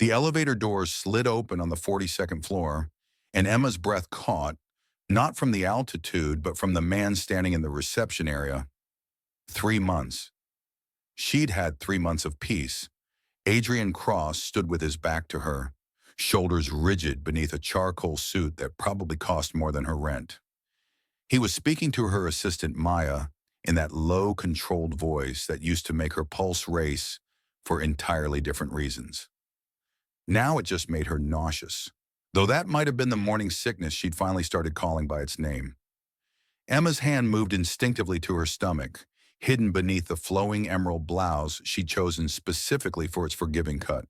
The elevator doors slid open on the 42nd floor, and Emma's breath caught, not from the altitude, but from the man standing in the reception area. 3 months. She'd had 3 months of peace. Adrian Cross stood with his back to her, shoulders rigid beneath a charcoal suit that probably cost more than her rent. He was speaking to her assistant Maya in that low, controlled voice that used to make her pulse race for entirely different reasons. Now it just made her nauseous, though that might have been the morning sickness she'd finally started calling by its name. Emma's hand moved instinctively to her stomach, hidden beneath the flowing emerald blouse she'd chosen specifically for its forgiving cut.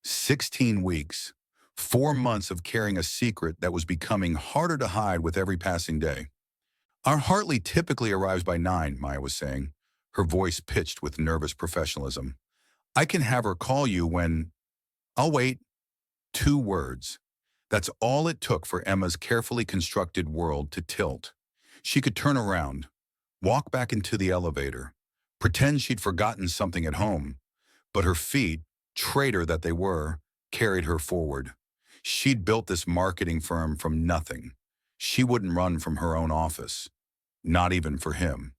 16 weeks, 4 months of carrying a secret that was becoming harder to hide with every passing day. Our Hartley typically arrives by 9, Maya was saying, her voice pitched with nervous professionalism. I can have her call you when... I'll wait. 2 words. That's all it took for Emma's carefully constructed world to tilt. She could turn around, walk back into the elevator, pretend she'd forgotten something at home, but her feet, traitor that they were, carried her forward. She'd built this marketing firm from nothing. She wouldn't run from her own office, not even for him.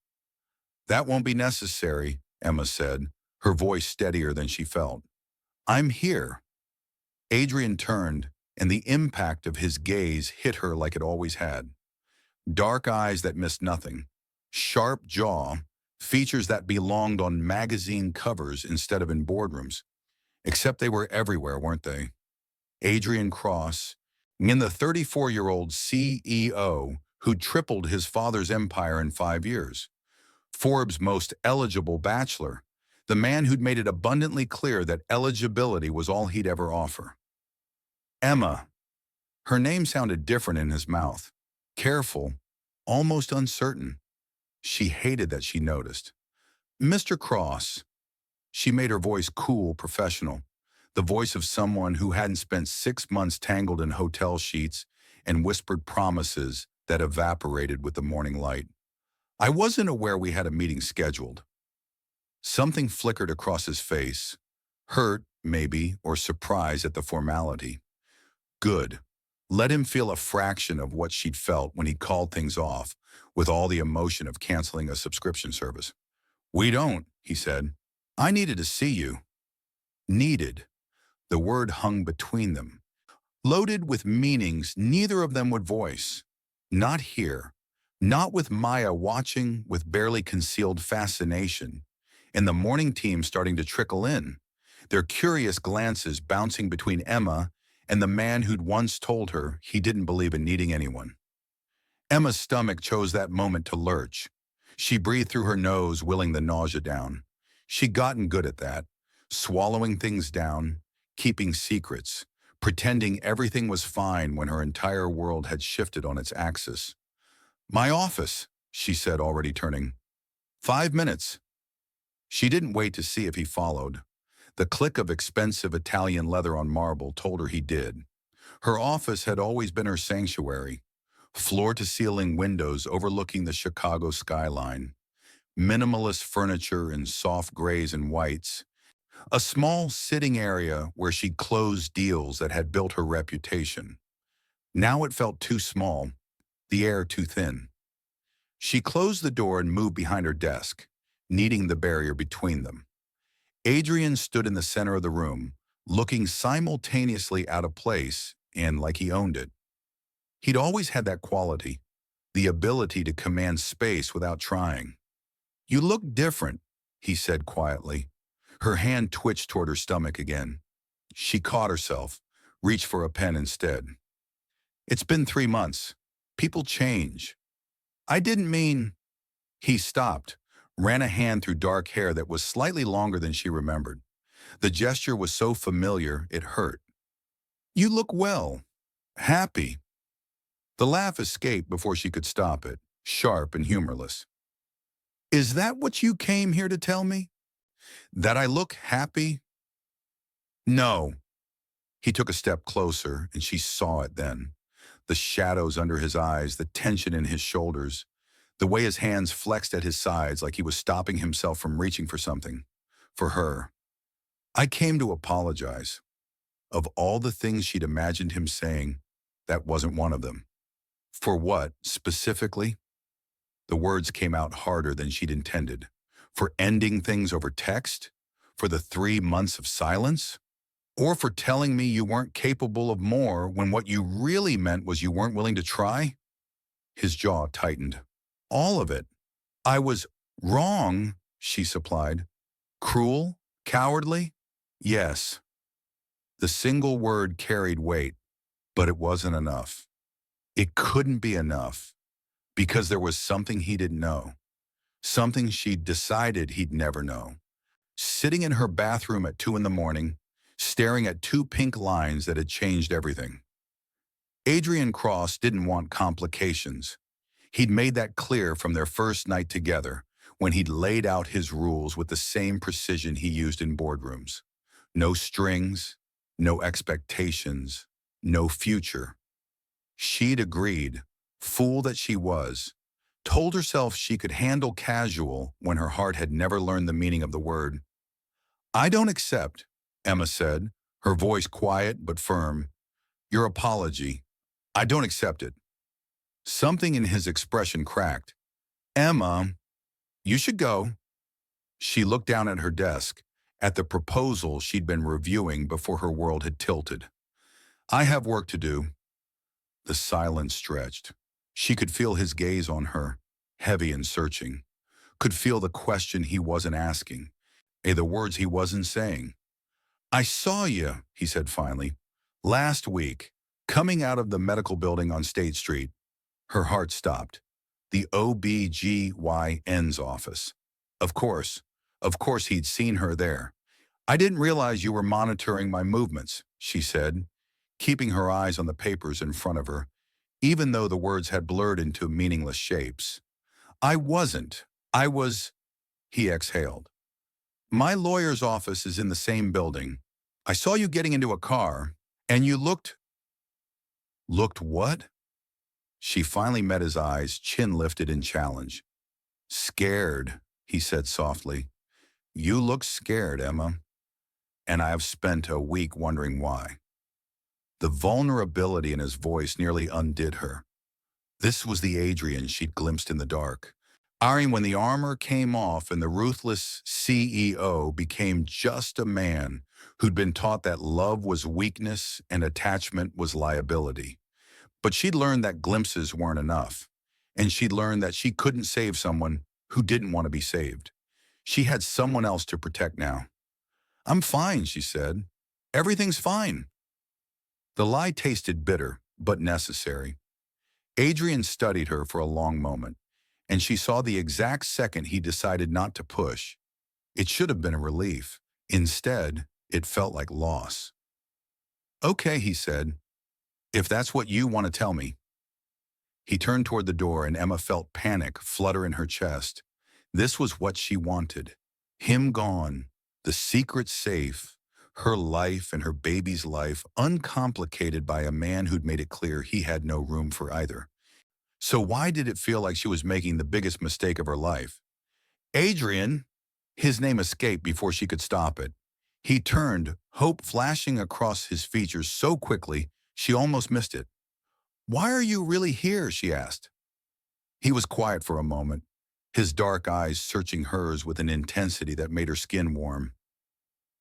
That won't be necessary, Emma said, her voice steadier than she felt. I'm here. Adrian turned, and the impact of his gaze hit her like it always had. Dark eyes that missed nothing, sharp jaw, features that belonged on magazine covers instead of in boardrooms. Except they were everywhere, weren't they? Adrian Cross, in the 34-year-old CEO who tripled his father's empire in 5 years. Forbes' most eligible bachelor, the man who'd made it abundantly clear that eligibility was all he'd ever offer. Emma. Her name sounded different in his mouth. Careful, almost uncertain. She hated that she noticed. Mr. Cross. She made her voice cool, professional, the voice of someone who hadn't spent 6 months tangled in hotel sheets and whispered promises that evaporated with the morning light. I wasn't aware we had a meeting scheduled. Something flickered across his face, hurt, maybe, or surprise at the formality. Good. Let him feel a fraction of what she'd felt when he called things off, with all the emotion of canceling a subscription service. We don't, he said. I needed to see you. Needed. The word hung between them, loaded with meanings neither of them would voice. Not here. Not with Maya watching with barely concealed fascination, and the morning team starting to trickle in, their curious glances bouncing between Emma and the man who'd once told her he didn't believe in needing anyone. Emma's stomach chose that moment to lurch. She breathed through her nose, willing the nausea down. She'd gotten good at that, swallowing things down, keeping secrets, pretending everything was fine when her entire world had shifted on its axis. My office, she said, already turning. 5 minutes. She didn't wait to see if he followed. The click of expensive Italian leather on marble told her he did. Her office had always been her sanctuary. Floor-to-ceiling windows overlooking the Chicago skyline. Minimalist furniture in soft grays and whites. A small sitting area where she'd closed deals that had built her reputation. Now it felt too small, the air too thin. She closed the door and moved behind her desk, kneading the barrier between them. Adrian stood in the center of the room, looking simultaneously out of place and like he owned it. He'd always had that quality, the ability to command space without trying. You look different, he said quietly. Her hand twitched toward her stomach again. She caught herself, reached for a pen instead. It's been 3 months. People change. I didn't mean... He stopped, ran a hand through dark hair that was slightly longer than she remembered. The gesture was so familiar, it hurt. You look well. Happy. The laugh escaped before she could stop it, sharp and humorless. Is that what you came here to tell me? That I look happy? No. He took a step closer, and she saw it then. The shadows under his eyes, the tension in his shoulders, the way his hands flexed at his sides like he was stopping himself from reaching for something. For her. I came to apologize. Of all the things she'd imagined him saying, that wasn't one of them. For what, specifically? The words came out harder than she'd intended. For ending things over text? For the 3 months of silence? Or for telling me you weren't capable of more when what you really meant was you weren't willing to try? His jaw tightened. All of it. I was wrong, she supplied. Cruel? Cowardly? Yes. The single word carried weight, but it wasn't enough. It couldn't be enough, because there was something he didn't know, something she'd decided he'd never know. Sitting in her bathroom at 2 in the morning, staring at two pink lines that had changed everything. Adrian Cross didn't want complications. He'd made that clear from their first night together, when he'd laid out his rules with the same precision he used in boardrooms. No strings, no expectations, no future. She'd agreed, fool that she was, told herself she could handle casual when her heart had never learned the meaning of the word. I don't accept, Emma said, her voice quiet but firm. Your apology. I don't accept it. Something in his expression cracked. Emma, you should go. She looked down at her desk, at the proposal she'd been reviewing before her world had tilted. I have work to do. The silence stretched. She could feel his gaze on her, heavy and searching. Could feel the question he wasn't asking, the words he wasn't saying. I saw you, he said finally, last week, coming out of the medical building on State Street. Her heart stopped. The OB/GYN's office. Of course he'd seen her there. I didn't realize you were monitoring my movements, she said, keeping her eyes on the papers in front of her, even though the words had blurred into meaningless shapes. I wasn't. I was, he exhaled. My lawyer's office is in the same building. I saw you getting into a car, and you looked. Looked what? She finally met his eyes, chin lifted in challenge. Scared, he said softly. You look scared, Emma. And I have spent a week wondering why. The vulnerability in his voice nearly undid her. This was the Adrian she'd glimpsed in the dark. Irene, when the armor came off and the ruthless CEO became just a man who'd been taught that love was weakness and attachment was liability. But she'd learned that glimpses weren't enough, and she'd learned that she couldn't save someone who didn't want to be saved. She had someone else to protect now. I'm fine, she said. Everything's fine. The lie tasted bitter, but necessary. Adrian studied her for a long moment, and she saw the exact second he decided not to push. It should have been a relief. Instead, it felt like loss. Okay, he said, if that's what you want to tell me. He turned toward the door and Emma felt panic flutter in her chest. This was what she wanted. Him gone, the secret safe, her life and her baby's life uncomplicated by a man who'd made it clear he had no room for either. So why did it feel like she was making the biggest mistake of her life? Adrian! His name escaped before she could stop it. He turned, hope flashing across his features so quickly she almost missed it. Why are you really here? She asked. He was quiet for a moment, his dark eyes searching hers with an intensity that made her skin warm.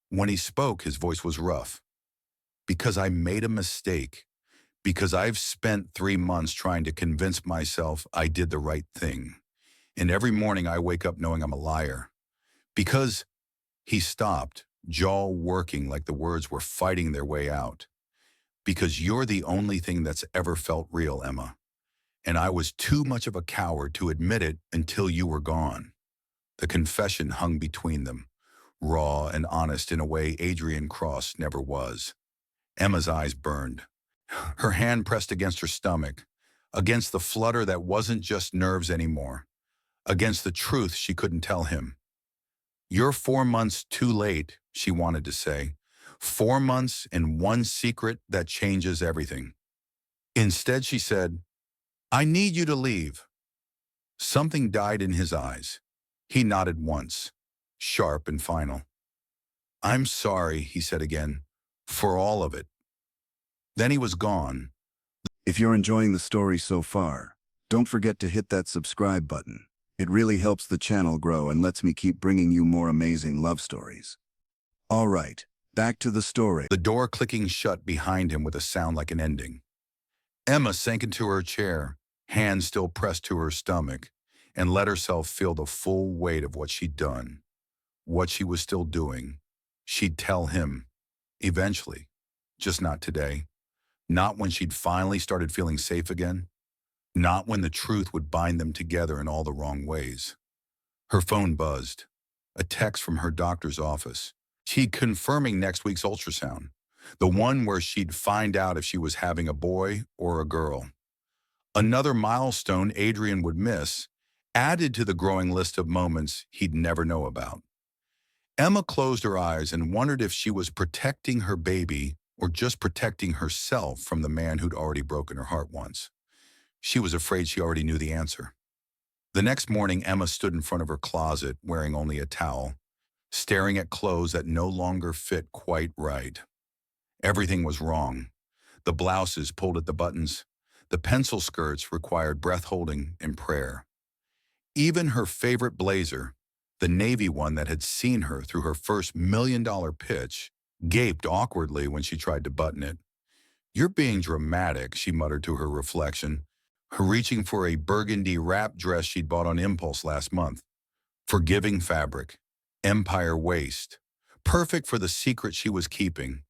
When he spoke, his voice was rough. Because I made a mistake. Because I've spent 3 months trying to convince myself I did the right thing. And every morning I wake up knowing I'm a liar. Because he stopped, jaw working like the words were fighting their way out. Because you're the only thing that's ever felt real, Emma. And I was too much of a coward to admit it until you were gone. The confession hung between them, raw and honest in a way Adrian Cross never was. Emma's eyes burned. Her hand pressed against her stomach, against the flutter that wasn't just nerves anymore, against the truth she couldn't tell him. You're 4 months too late, she wanted to say. 4 months and one secret that changes everything. Instead, she said, I need you to leave. Something died in his eyes. He nodded once, sharp and final. I'm sorry, he said again. For all of it. Then he was gone. If you're enjoying the story so far, don't forget to hit that subscribe button. It really helps the channel grow and lets me keep bringing you more amazing love stories. All right, back to the story. The door clicking shut behind him with a sound like an ending. Emma sank into her chair, hands still pressed to her stomach, and let herself feel the full weight of what she'd done, what she was still doing. She'd tell him, eventually, just not today. Not when she'd finally started feeling safe again. Not when the truth would bind them together in all the wrong ways. Her phone buzzed. A text from her doctor's office. She'd confirming next week's ultrasound. The one where she'd find out if she was having a boy or a girl. Another milestone Adrian would miss, added to the growing list of moments he'd never know about. Emma closed her eyes and wondered if she was protecting her baby or just protecting herself from the man who'd already broken her heart once. She was afraid she already knew the answer. The next morning, Emma stood in front of her closet wearing only a towel, staring at clothes that no longer fit quite right. Everything was wrong. The blouses pulled at the buttons. The pencil skirts required breath-holding and prayer. Even her favorite blazer, the navy one that had seen her through her first million-dollar pitch, gaped awkwardly when she tried to button it. "You're being dramatic," she muttered to her reflection, reaching for a burgundy wrap dress she'd bought on impulse last month. Forgiving fabric, empire waist, perfect for the secret she was keeping.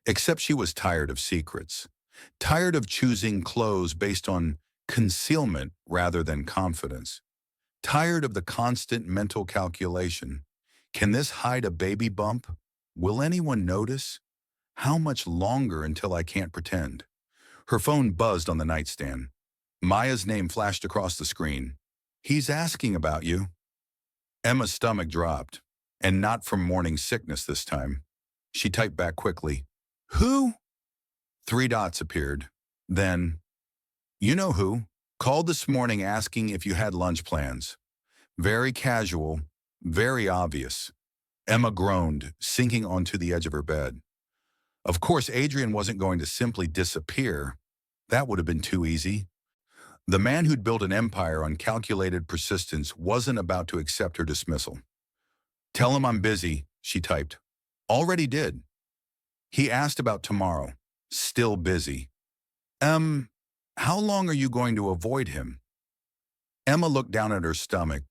Except she was tired of secrets, tired of choosing clothes based on concealment rather than confidence, tired of the constant mental calculation. Can this hide a baby bump? Will anyone notice? How much longer until I can't pretend? Her phone buzzed on the nightstand. Maya's name flashed across the screen. "He's asking about you." Emma's stomach dropped, and not from morning sickness this time. She typed back quickly, "Who?" 3 dots appeared. Then, "You know who. Called this morning asking if you had lunch plans." Very casual, very obvious. Emma groaned, sinking onto the edge of her bed. Of course, Adrian wasn't going to simply disappear. That would have been too easy. The man who'd built an empire on calculated persistence wasn't about to accept her dismissal. "Tell him I'm busy," she typed. "Already did." He asked about tomorrow. "Still busy." How long are you going to avoid him?" Emma looked down at her stomach,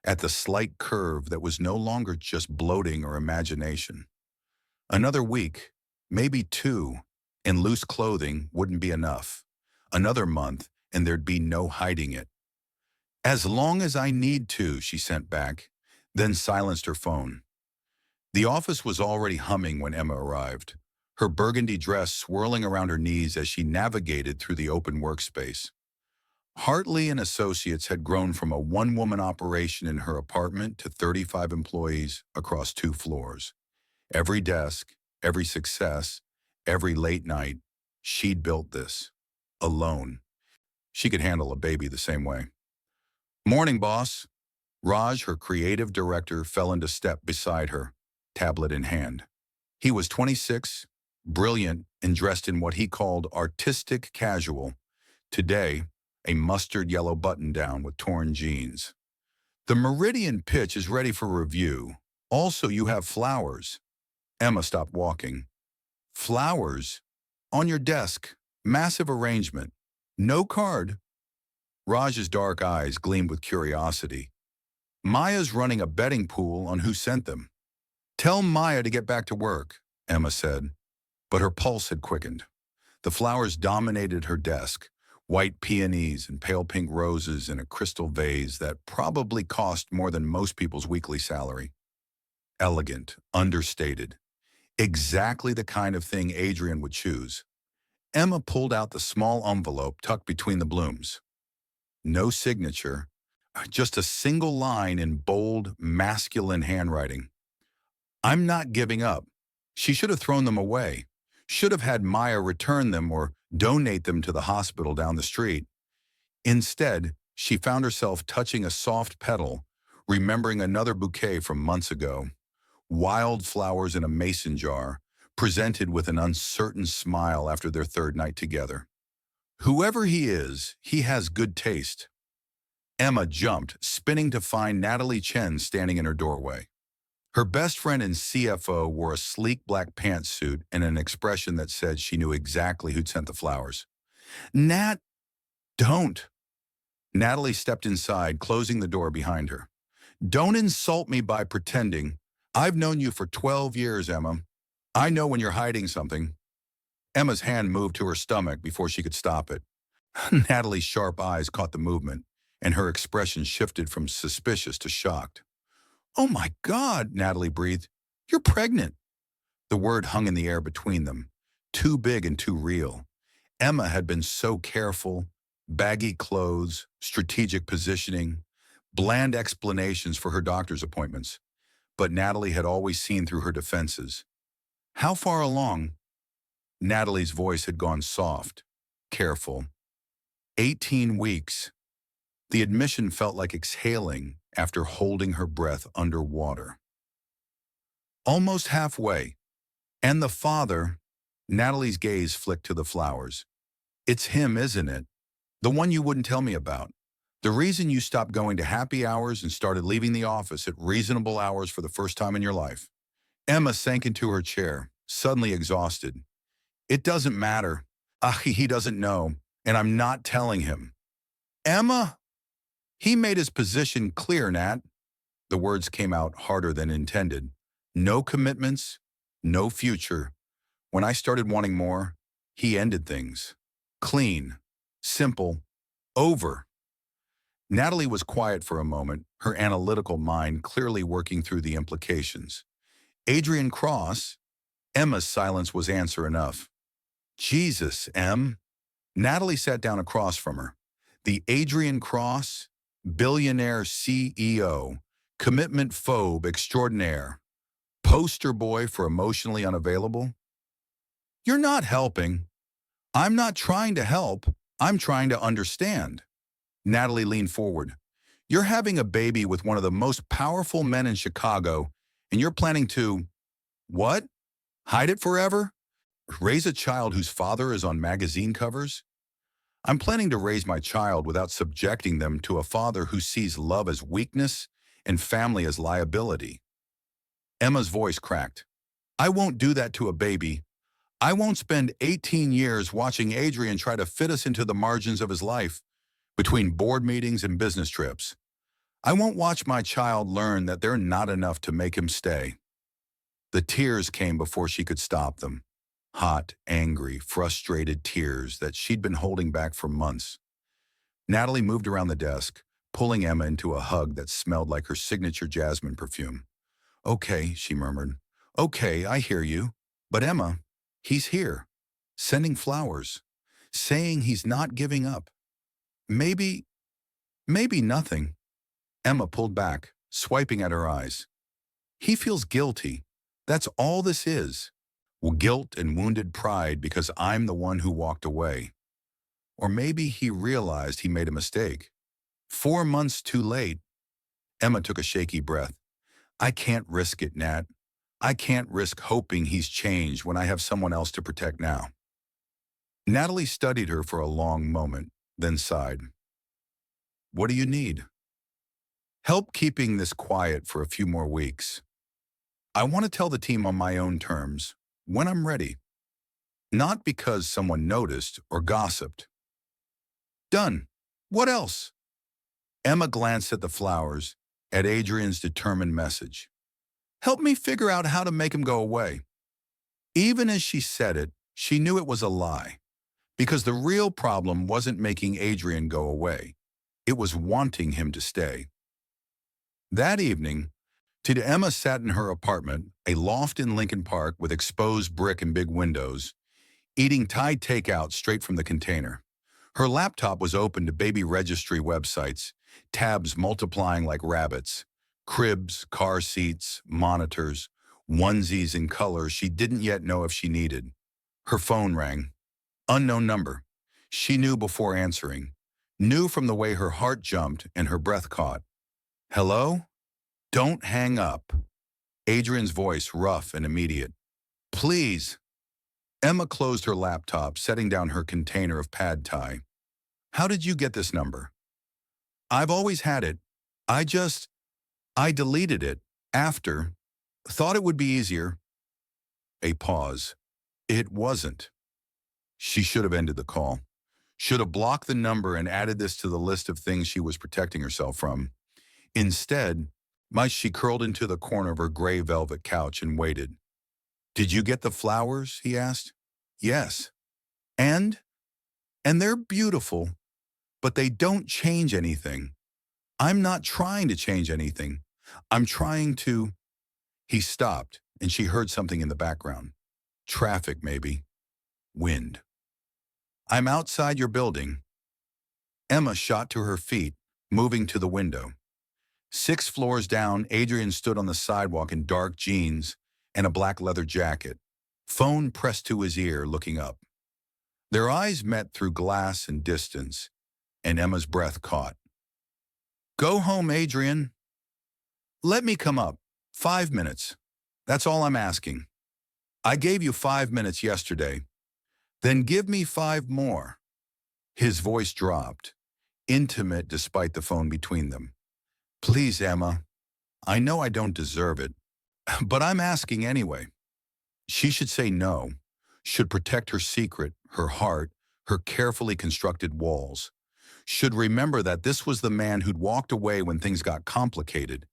at the slight curve that was no longer just bloating or imagination. Another week, maybe 2, in loose clothing wouldn't be enough. Another month, and there'd be no hiding it. "As long as I need to," she sent back, then silenced her phone. The office was already humming when Emma arrived, her burgundy dress swirling around her knees as she navigated through the open workspace. Hartley and Associates had grown from a one-woman operation in her apartment to 35 employees across 2 floors. Every desk, every success, every late night, she'd built this. Alone. She could handle a baby the same way. "Morning, boss." Raj, her creative director, fell into step beside her, tablet in hand. He was 26, brilliant, and dressed in what he called artistic casual. Today, a mustard yellow button-down with torn jeans. "The Meridian pitch is ready for review. Also, you have flowers." Emma stopped walking. "Flowers? On your desk. Massive arrangement. No card." Raj's dark eyes gleamed with curiosity. "Maya's running a betting pool on who sent them." "Tell Maya to get back to work," Emma said, but her pulse had quickened. The flowers dominated her desk, white peonies and pale pink roses in a crystal vase that probably cost more than most people's weekly salary. Elegant, understated, exactly the kind of thing Adrian would choose. Emma pulled out the small envelope tucked between the blooms. No signature, just a single line in bold, masculine handwriting. "I'm not giving up." She should have thrown them away, should have had Maya return them or donate them to the hospital down the street. Instead, she found herself touching a soft petal, remembering another bouquet from months ago. Wild flowers in a mason jar, presented with an uncertain smile after their third night together. Whoever he is, he has good taste. Emma jumped, spinning to find Natalie Chen standing in her doorway. Her best friend and CFO wore a sleek black pantsuit and an expression that said she knew exactly who'd sent the flowers. Nat, don't. Natalie stepped inside, closing the door behind her. Don't insult me by pretending. I've known you for 12 years, Emma. I know when you're hiding something. Emma's hand moved to her stomach before she could stop it. Natalie's sharp eyes caught the movement, and her expression shifted from suspicious to shocked. Oh my God, Natalie breathed. You're pregnant. The word hung in the air between them, too big and too real. Emma had been so careful, baggy clothes, strategic positioning, bland explanations for her doctor's appointments. But Natalie had always seen through her defenses. How far along? Natalie's voice had gone soft, careful. 18 weeks. The admission felt like exhaling after holding her breath underwater. Almost halfway. And the father, Natalie's gaze flicked to the flowers. It's him, isn't it? The one you wouldn't tell me about. The reason you stopped going to happy hours and started leaving the office at reasonable hours for the first time in your life. Emma sank into her chair, suddenly exhausted. It doesn't matter. He doesn't know, and I'm not telling him. Emma? He made his position clear, Nat. The words came out harder than intended. No commitments, no future. When I started wanting more, he ended things. Clean, simple, over. Natalie was quiet for a moment, her analytical mind clearly working through the implications. Adrian Cross? Emma's silence was answer enough. Jesus, Em. Natalie sat down across from her. The Adrian Cross, billionaire CEO, commitment phobe extraordinaire, poster boy for emotionally unavailable? You're not helping. I'm not trying to help. I'm trying to understand. Natalie leaned forward. You're having a baby with one of the most powerful men in Chicago, and you're planning to, what? Hide it forever? Raise a child whose father is on magazine covers? I'm planning to raise my child without subjecting them to a father who sees love as weakness and family as liability. Emma's voice cracked. I won't do that to a baby. I won't spend 18 years watching Adrian try to fit us into the margins of his life, between board meetings and business trips. I won't watch my child learn that they're not enough to make him stay. The tears came before she could stop them. Hot, angry, frustrated tears that she'd been holding back for months. Natalie moved around the desk, pulling Emma into a hug that smelled like her signature jasmine perfume. Okay, she murmured. Okay, I hear you. But Emma, he's here, sending flowers, saying he's not giving up. Maybe nothing. Emma pulled back, swiping at her eyes. He feels guilty. That's all this is. Well, guilt and wounded pride because I'm the one who walked away. Or maybe he realized he made a mistake. 4 months too late. Emma took a shaky breath. I can't risk it, Nat. I can't risk hoping he's changed when I have someone else to protect now. Natalie studied her for a long moment, then sighed. What do you need? Help keeping this quiet for a few more weeks. I want to tell the team on my own terms, when I'm ready. Not because someone noticed or gossiped. Done. What else? Emma glanced at the flowers, at Adrian's determined message. Help me figure out how to make him go away. Even as she said it, she knew it was a lie, because the real problem wasn't making Adrian go away. It was wanting him to stay. That evening, Emma sat in her apartment, a loft in Lincoln Park with exposed brick and big windows, eating Thai takeout straight from the container. Her laptop was open to baby registry websites, tabs multiplying like rabbits, cribs, car seats, monitors, onesies in colors she didn't yet know if she needed. Her phone rang. Unknown number. She knew before answering. Knew from the way her heart jumped and her breath caught. Hello? Don't hang up. Adrian's voice rough and immediate. Please. Emma closed her laptop, setting down her container of pad thai. How did you get this number? I've always had it. I just, I deleted it after. Thought it would be easier. A pause. It wasn't. She should have ended the call. Should have blocked the number and added this to the list of things she was protecting herself from. Instead, she curled into the corner of her gray velvet couch and waited. Did you get the flowers? He asked. Yes. And? And they're beautiful, but they don't change anything. I'm not trying to change anything. I'm trying to... He stopped, and she heard something in the background. Traffic, maybe. Wind. I'm outside your building. Emma shot to her feet, moving to the window. 6 floors down, Adrian stood on the sidewalk in dark jeans and a black leather jacket, phone pressed to his ear, looking up. Their eyes met through glass and distance, and Emma's breath caught. Go home, Adrian. Let me come up. 5 minutes. That's all I'm asking. I gave you 5 minutes yesterday. Then give me 5 more. His voice dropped, intimate despite the phone between them. Please, Emma. I know I don't deserve it, but I'm asking anyway. She should say no, should protect her secret, her heart, her carefully constructed walls. Should remember that this was the man who'd walked away when things got complicated.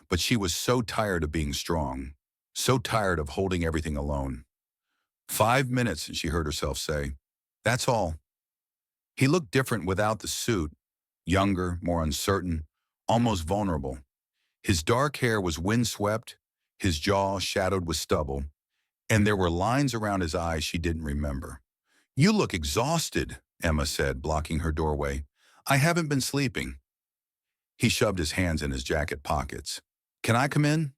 But she was so tired of being strong, so tired of holding everything alone. 5 minutes, she heard herself say. That's all. He looked different without the suit, younger, more uncertain, almost vulnerable. His dark hair was windswept, his jaw shadowed with stubble, and there were lines around his eyes she didn't remember. You look exhausted, Emma said, blocking her doorway. I haven't been sleeping. He shoved his hands in his jacket pockets. Can I come in?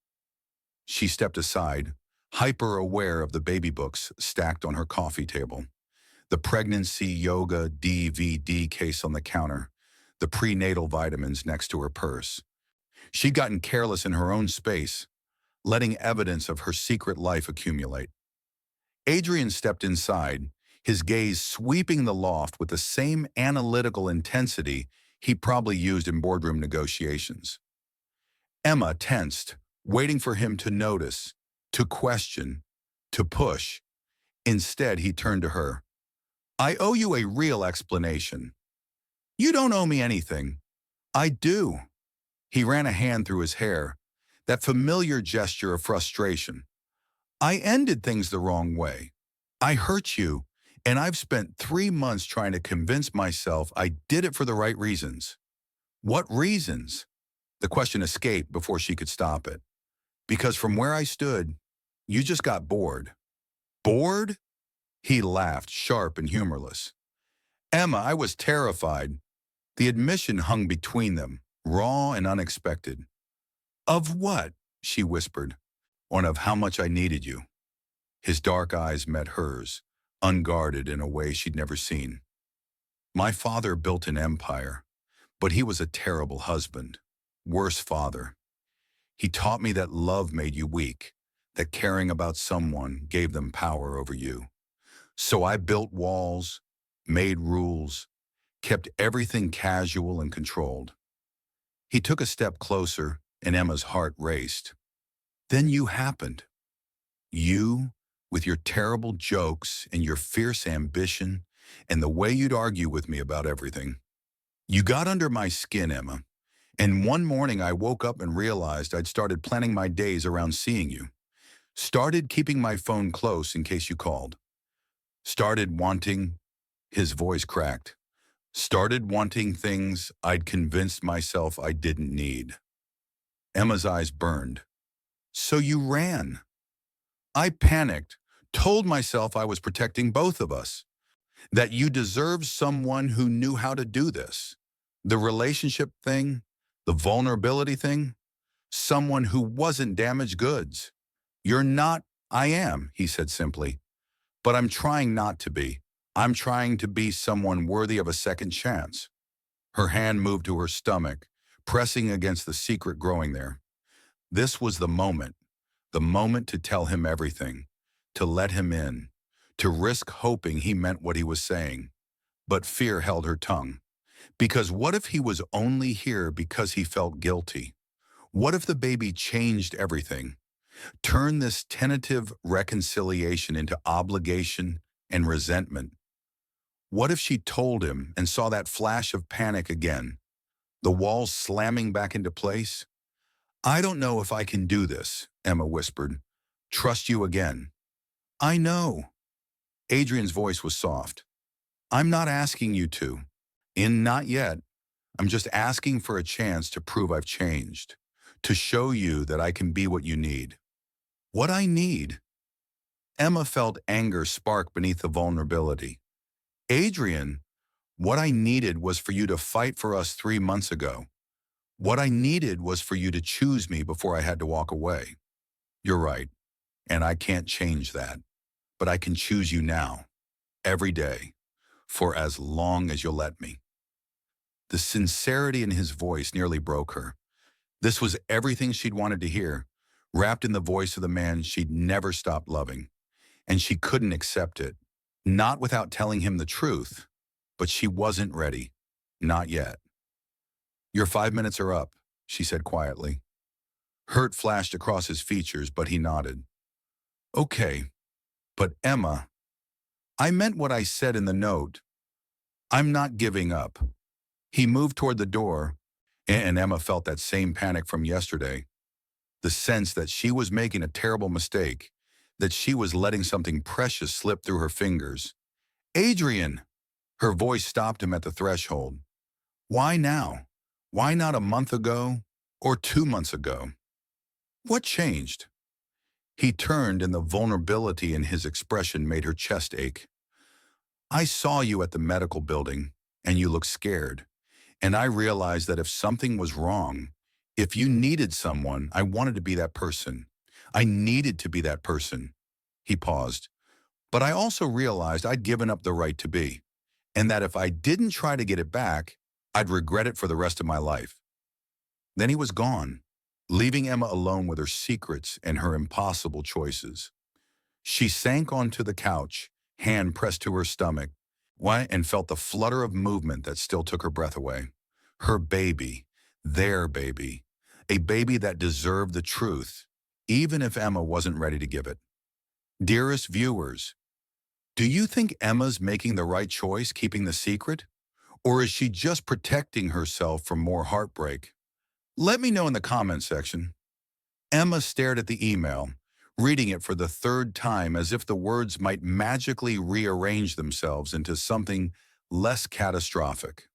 She stepped aside, hyper-aware of the baby books stacked on her coffee table, the pregnancy yoga DVD case on the counter, the prenatal vitamins next to her purse. She'd gotten careless in her own space, letting evidence of her secret life accumulate. Adrian stepped inside, his gaze sweeping the loft with the same analytical intensity he probably used in boardroom negotiations. Emma tensed, waiting for him to notice, to question, to push. Instead, he turned to her. I owe you a real explanation. You don't owe me anything. I do. He ran a hand through his hair, that familiar gesture of frustration. I ended things the wrong way. I hurt you, and I've spent 3 months trying to convince myself I did it for the right reasons. What reasons? The question escaped before she could stop it. Because from where I stood, you just got bored. Bored? He laughed, sharp and humorless. Emma, I was terrified. The admission hung between them, raw and unexpected. Of what? She whispered. One of how much I needed you. His dark eyes met hers, unguarded in a way she'd never seen. My father built an empire, but he was a terrible husband, worse father. He taught me that love made you weak, that caring about someone gave them power over you. So I built walls, made rules, kept everything casual and controlled. He took a step closer, and Emma's heart raced. Then you happened. You, with your terrible jokes and your fierce ambition and the way you'd argue with me about everything. You got under my skin, Emma, and one morning I woke up and realized I'd started planning my days around seeing you. Started keeping my phone close in case you called. Started wanting, his voice cracked, started wanting things I'd convinced myself I didn't need. Emma's eyes burned. So you ran. I panicked, told myself I was protecting both of us, that you deserved someone who knew how to do this. The relationship thing, the vulnerability thing, someone who wasn't damaged goods. You're not, I am, he said simply. But I'm trying not to be. I'm trying to be someone worthy of a second chance. Her hand moved to her stomach, pressing against the secret growing there. This was the moment to tell him everything, to let him in, to risk hoping he meant what he was saying. But fear held her tongue. Because what if he was only here because he felt guilty? What if the baby changed everything? Turned this tentative reconciliation into obligation and resentment? What if she told him and saw that flash of panic again, the walls slamming back into place? I don't know if I can do this, Emma whispered. Trust you again. I know. Adrian's voice was soft. I'm not asking you to. Not yet. I'm just asking for a chance to prove I've changed, to show you that I can be what you need. What I need? Emma felt anger spark beneath the vulnerability. Adrian, what I needed was for you to fight for us 3 months ago. What I needed was for you to choose me before I had to walk away. You're right, and I can't change that. But I can choose you now, every day, for as long as you'll let me. The sincerity in his voice nearly broke her. This was everything she'd wanted to hear, wrapped in the voice of the man she'd never stopped loving. And she couldn't accept it, not without telling him the truth. But she wasn't ready. Not yet. Your 5 minutes are up, she said quietly. Hurt flashed across his features, but he nodded. Okay, but Emma, I meant what I said in the note. I'm not giving up. He moved toward the door, and Emma felt that same panic from yesterday. The sense that she was making a terrible mistake, that she was letting something precious slip through her fingers. Adrian! Her voice stopped him at the threshold. Why now? Why not a month ago or 2 months ago? What changed? He turned, and the vulnerability in his expression made her chest ache. I saw you at the medical building, and you looked scared. And I realized that if something was wrong, if you needed someone, I wanted to be that person. I needed to be that person. He paused. But I also realized I'd given up the right to be, and that if I didn't try to get it back, I'd regret it for the rest of my life. Then he was gone, leaving Emma alone with her secrets and her impossible choices. She sank onto the couch, hand pressed to her stomach, and felt the flutter of movement that still took her breath away. Her baby, their baby, a baby that deserved the truth, even if Emma wasn't ready to give it. Dearest viewers, do you think Emma's making the right choice keeping the secret? Or is she just protecting herself from more heartbreak? Let me know in the comment section. Emma stared at the email, reading it for the third time as if the words might magically rearrange themselves into something less catastrophic.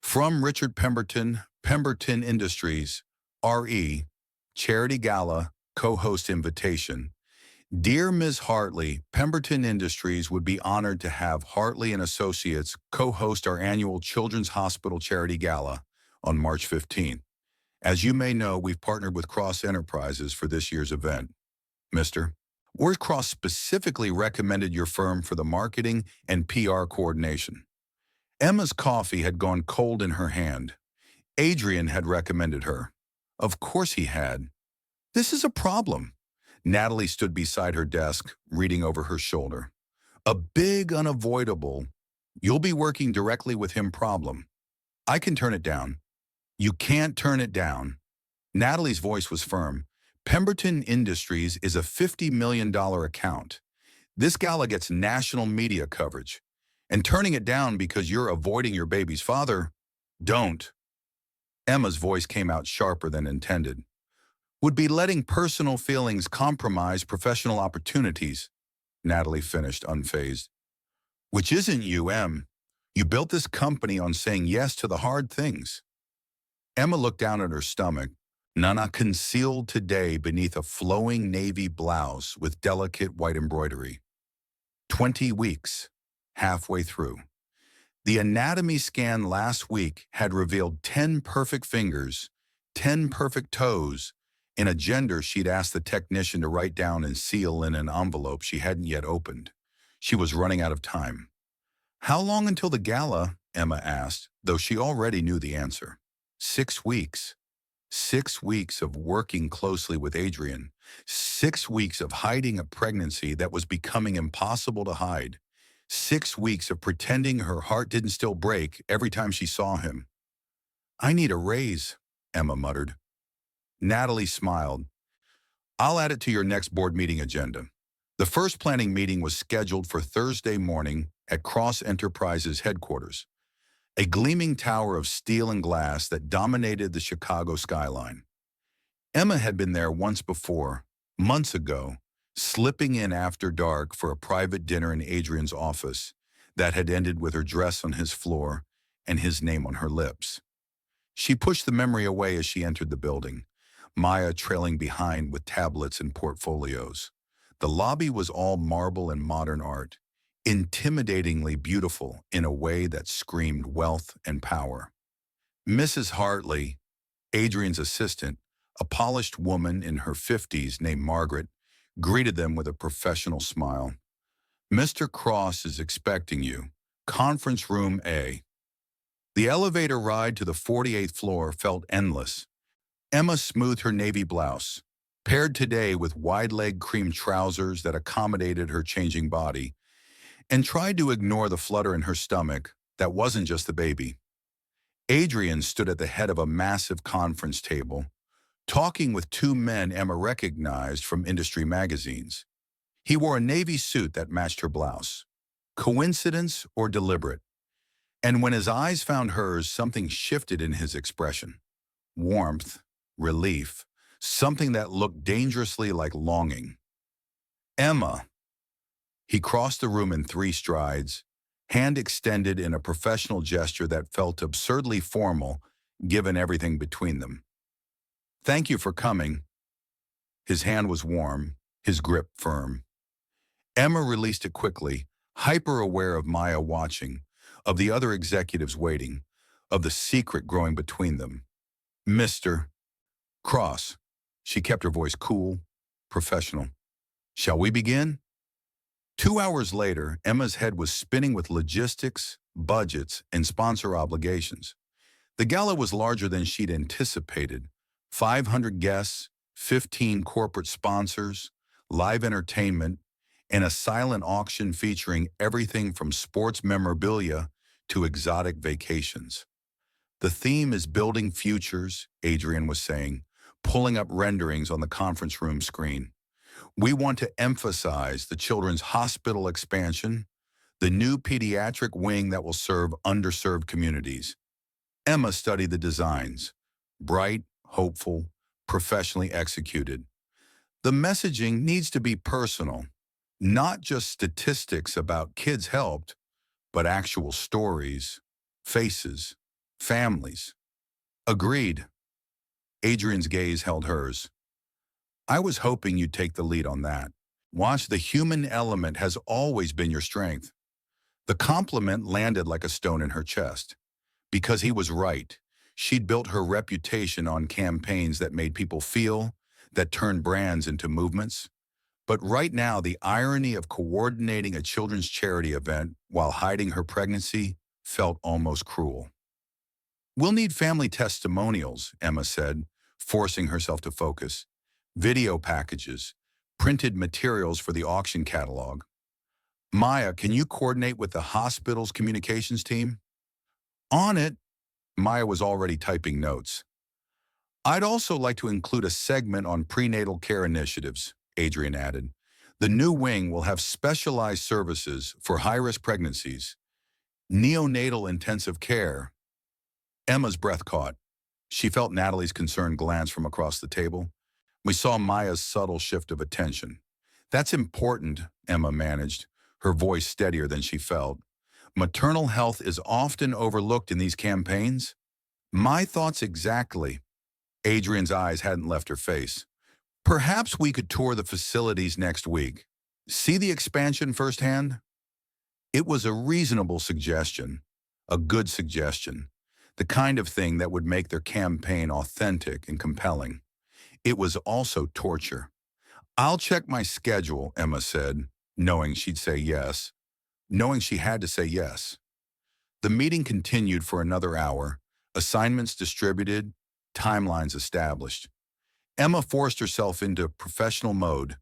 From Richard Pemberton, Pemberton Industries, R.E., Charity Gala, co-host invitation. Dear Ms. Hartley, Pemberton Industries would be honored to have Hartley and Associates co-host our annual Children's Hospital Charity Gala on March 15th. As you may know, we've partnered with Cross Enterprises for this year's event. Mr. Word Cross specifically recommended your firm for the marketing and PR coordination. Emma's coffee had gone cold in her hand. Adrian had recommended her. Of course he had. This is a problem. Natalie stood beside her desk, reading over her shoulder. A big, unavoidable, you'll be working directly with him problem. I can turn it down. You can't turn it down. Natalie's voice was firm. Pemberton Industries is a $50 million account. This gala gets national media coverage. And turning it down because you're avoiding your baby's father, don't. Emma's voice came out sharper than intended. Would be letting personal feelings compromise professional opportunities, Natalie finished unfazed. Which isn't you, Em. You built this company on saying yes to the hard things. Emma looked down at her stomach, Nana concealed today beneath a flowing navy blouse with delicate white embroidery. 20 weeks, halfway through. The anatomy scan last week had revealed 10 perfect fingers, 10 perfect toes, and a gender she'd asked the technician to write down and seal in an envelope she hadn't yet opened. She was running out of time. How long until the gala? Emma asked, though she already knew the answer. 6 weeks. 6 weeks of working closely with Adrian. 6 weeks of hiding a pregnancy that was becoming impossible to hide. 6 weeks of pretending her heart didn't still break every time she saw him. "I need a raise," Emma muttered. Natalie smiled. "I'll add it to your next board meeting agenda." The first planning meeting was scheduled for Thursday morning at Cross Enterprises headquarters, a gleaming tower of steel and glass that dominated the Chicago skyline. Emma had been there once before, months ago, slipping in after dark for a private dinner in Adrian's office that had ended with her dress on his floor and his name on her lips. She pushed the memory away as she entered the building, Maya trailing behind with tablets and portfolios. The lobby was all marble and modern art, intimidatingly beautiful in a way that screamed wealth and power. Mrs. Hartley, Adrian's assistant, a polished woman in her 50s named Margaret, greeted them with a professional smile. "Mr. Cross is expecting you. Conference room A." The elevator ride to the 48th floor felt endless. Emma smoothed her navy blouse, paired today with wide-leg cream trousers that accommodated her changing body, and tried to ignore the flutter in her stomach that wasn't just the baby. Adrian stood at the head of a massive conference table, talking with two men Emma recognized from industry magazines. He wore a navy suit that matched her blouse. Coincidence or deliberate? And when his eyes found hers, something shifted in his expression. Warmth, relief, something that looked dangerously like longing. "Emma." He crossed the room in 3 strides, hand extended in a professional gesture that felt absurdly formal given everything between them. "Thank you for coming." His hand was warm, his grip firm. Emma released it quickly, hyper-aware of Maya watching, of the other executives waiting, of the secret growing between them. "Mr. Cross." She kept her voice cool, professional. "Shall we begin?" 2 hours later, Emma's head was spinning with logistics, budgets, and sponsor obligations. The gala was larger than she'd anticipated. 500 guests, 15 corporate sponsors, live entertainment, and a silent auction featuring everything from sports memorabilia to exotic vacations. "The theme is building futures," Adrian was saying, pulling up renderings on the conference room screen. "We want to emphasize the children's hospital expansion, the new pediatric wing that will serve underserved communities." Emma studied the designs, bright, hopeful, professionally executed. "The messaging needs to be personal, not just statistics about kids helped, but actual stories, faces, families." "Agreed." Adrian's gaze held hers. "I was hoping you'd take the lead on that. Watch, the human element has always been your strength." The compliment landed like a stone in her chest. Because he was right. She'd built her reputation on campaigns that made people feel, that turned brands into movements. But right now, the irony of coordinating a children's charity event while hiding her pregnancy felt almost cruel. "We'll need family testimonials," Emma said, forcing herself to focus. "Video packages, printed materials for the auction catalog. Maya, can you coordinate with the hospital's communications team?" "On it." Maya was already typing notes. "I'd also like to include a segment on prenatal care initiatives," Adrian added. "The new wing will have specialized services for high-risk pregnancies, neonatal intensive care." Emma's breath caught. She felt Natalie's concerned glance from across the table. We saw Maya's subtle shift of attention. "That's important," Emma managed, her voice steadier than she felt. "Maternal health is often overlooked in these campaigns." "My thoughts exactly." Adrian's eyes hadn't left her face. "Perhaps we could tour the facilities next week. See the expansion firsthand?" It was a reasonable suggestion, a good suggestion, the kind of thing that would make their campaign authentic and compelling. It was also torture. "I'll check my schedule," Emma said, knowing she'd say yes, knowing she had to say yes. The meeting continued for another hour, assignments distributed, timelines established. Emma forced herself into professional mode,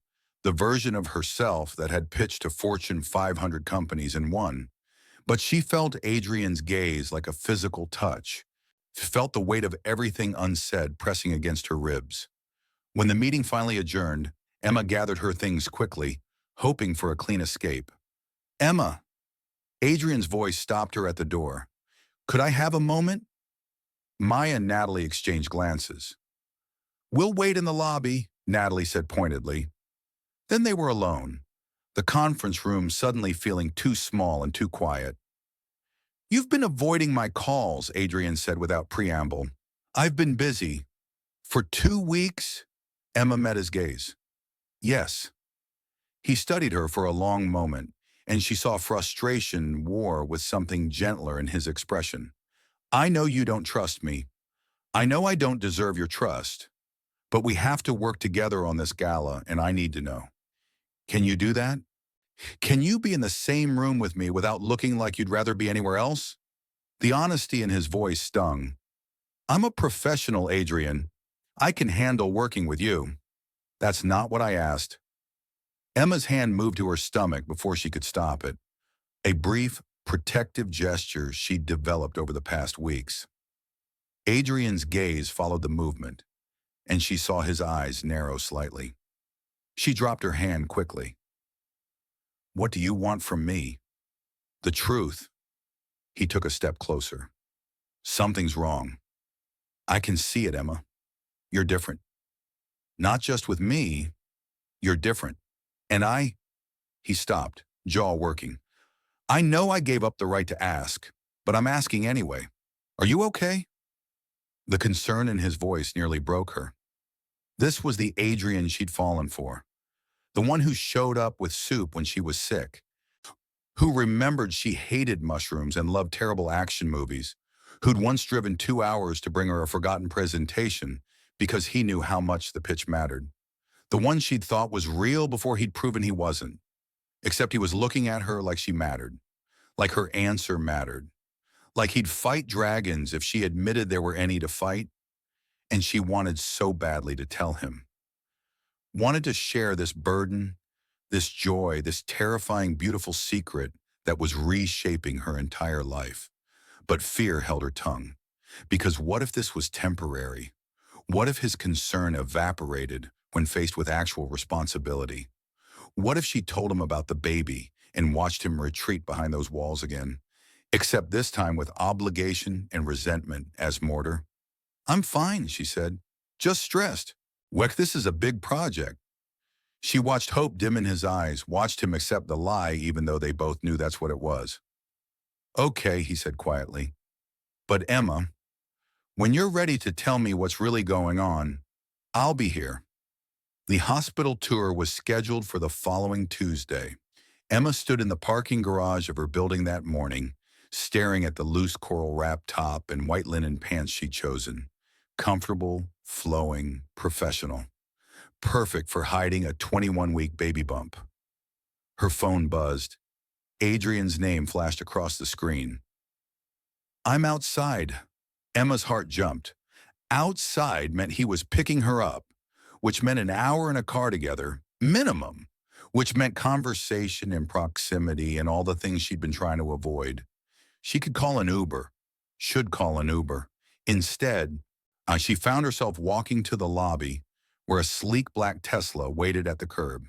the version of herself that had pitched to Fortune 500 companies and won. But she felt Adrian's gaze like a physical touch, felt the weight of everything unsaid pressing against her ribs. When the meeting finally adjourned, Emma gathered her things quickly, hoping for a clean escape. Emma! Adrian's voice stopped her at the door. Could I have a moment? Maya and Natalie exchanged glances. We'll wait in the lobby, Natalie said pointedly. Then they were alone, the conference room suddenly feeling too small and too quiet. You've been avoiding my calls, Adrian said without preamble. I've been busy. For 2 weeks? Emma met his gaze. Yes. He studied her for a long moment, and she saw frustration war with something gentler in his expression. I know you don't trust me. I know I don't deserve your trust. But we have to work together on this gala, and I need to know. Can you do that? Can you be in the same room with me without looking like you'd rather be anywhere else? The honesty in his voice stung. I'm a professional, Adrian. I can handle working with you. That's not what I asked. Emma's hand moved to her stomach before she could stop it. A brief, protective gesture she'd developed over the past weeks. Adrian's gaze followed the movement, and she saw his eyes narrow slightly. She dropped her hand quickly. What do you want from me? The truth. He took a step closer. Something's wrong. I can see it, Emma. You're different. Not just with me, you're different. And he stopped, jaw working. I know I gave up the right to ask, but I'm asking anyway. Are you okay? The concern in his voice nearly broke her. This was the Adrian she'd fallen for. The one who showed up with soup when she was sick, who remembered she hated mushrooms and loved terrible action movies, who'd once driven 2 hours to bring her a forgotten presentation because he knew how much the pitch mattered. The one she'd thought was real before he'd proven he wasn't, except he was looking at her like she mattered, like her answer mattered, like he'd fight dragons if she admitted there were any to fight, and she wanted so badly to tell him. Wanted to share this burden, this joy, this terrifying, beautiful secret that was reshaping her entire life. But fear held her tongue. Because what if this was temporary? What if his concern evaporated when faced with actual responsibility? What if she told him about the baby and watched him retreat behind those walls again? Except this time with obligation and resentment as mortar. I'm fine, she said. Just stressed. Weck, this is a big project. She watched hope dim in his eyes, watched him accept the lie even though they both knew that's what it was. Okay, he said quietly. But Emma, when you're ready to tell me what's really going on, I'll be here. The hospital tour was scheduled for the following Tuesday. Emma stood in the parking garage of her building that morning, staring at the loose coral wrap top and white linen pants she'd chosen. Comfortable, flowing, professional. Perfect for hiding a 21-week baby bump. Her phone buzzed. Adrian's name flashed across the screen. I'm outside. Emma's heart jumped. Outside meant he was picking her up, which meant an hour in a car together, minimum, which meant conversation and proximity and all the things she'd been trying to avoid. She could call an Uber, should call an Uber. Instead, she found herself walking to the lobby where a sleek black Tesla waited at the curb.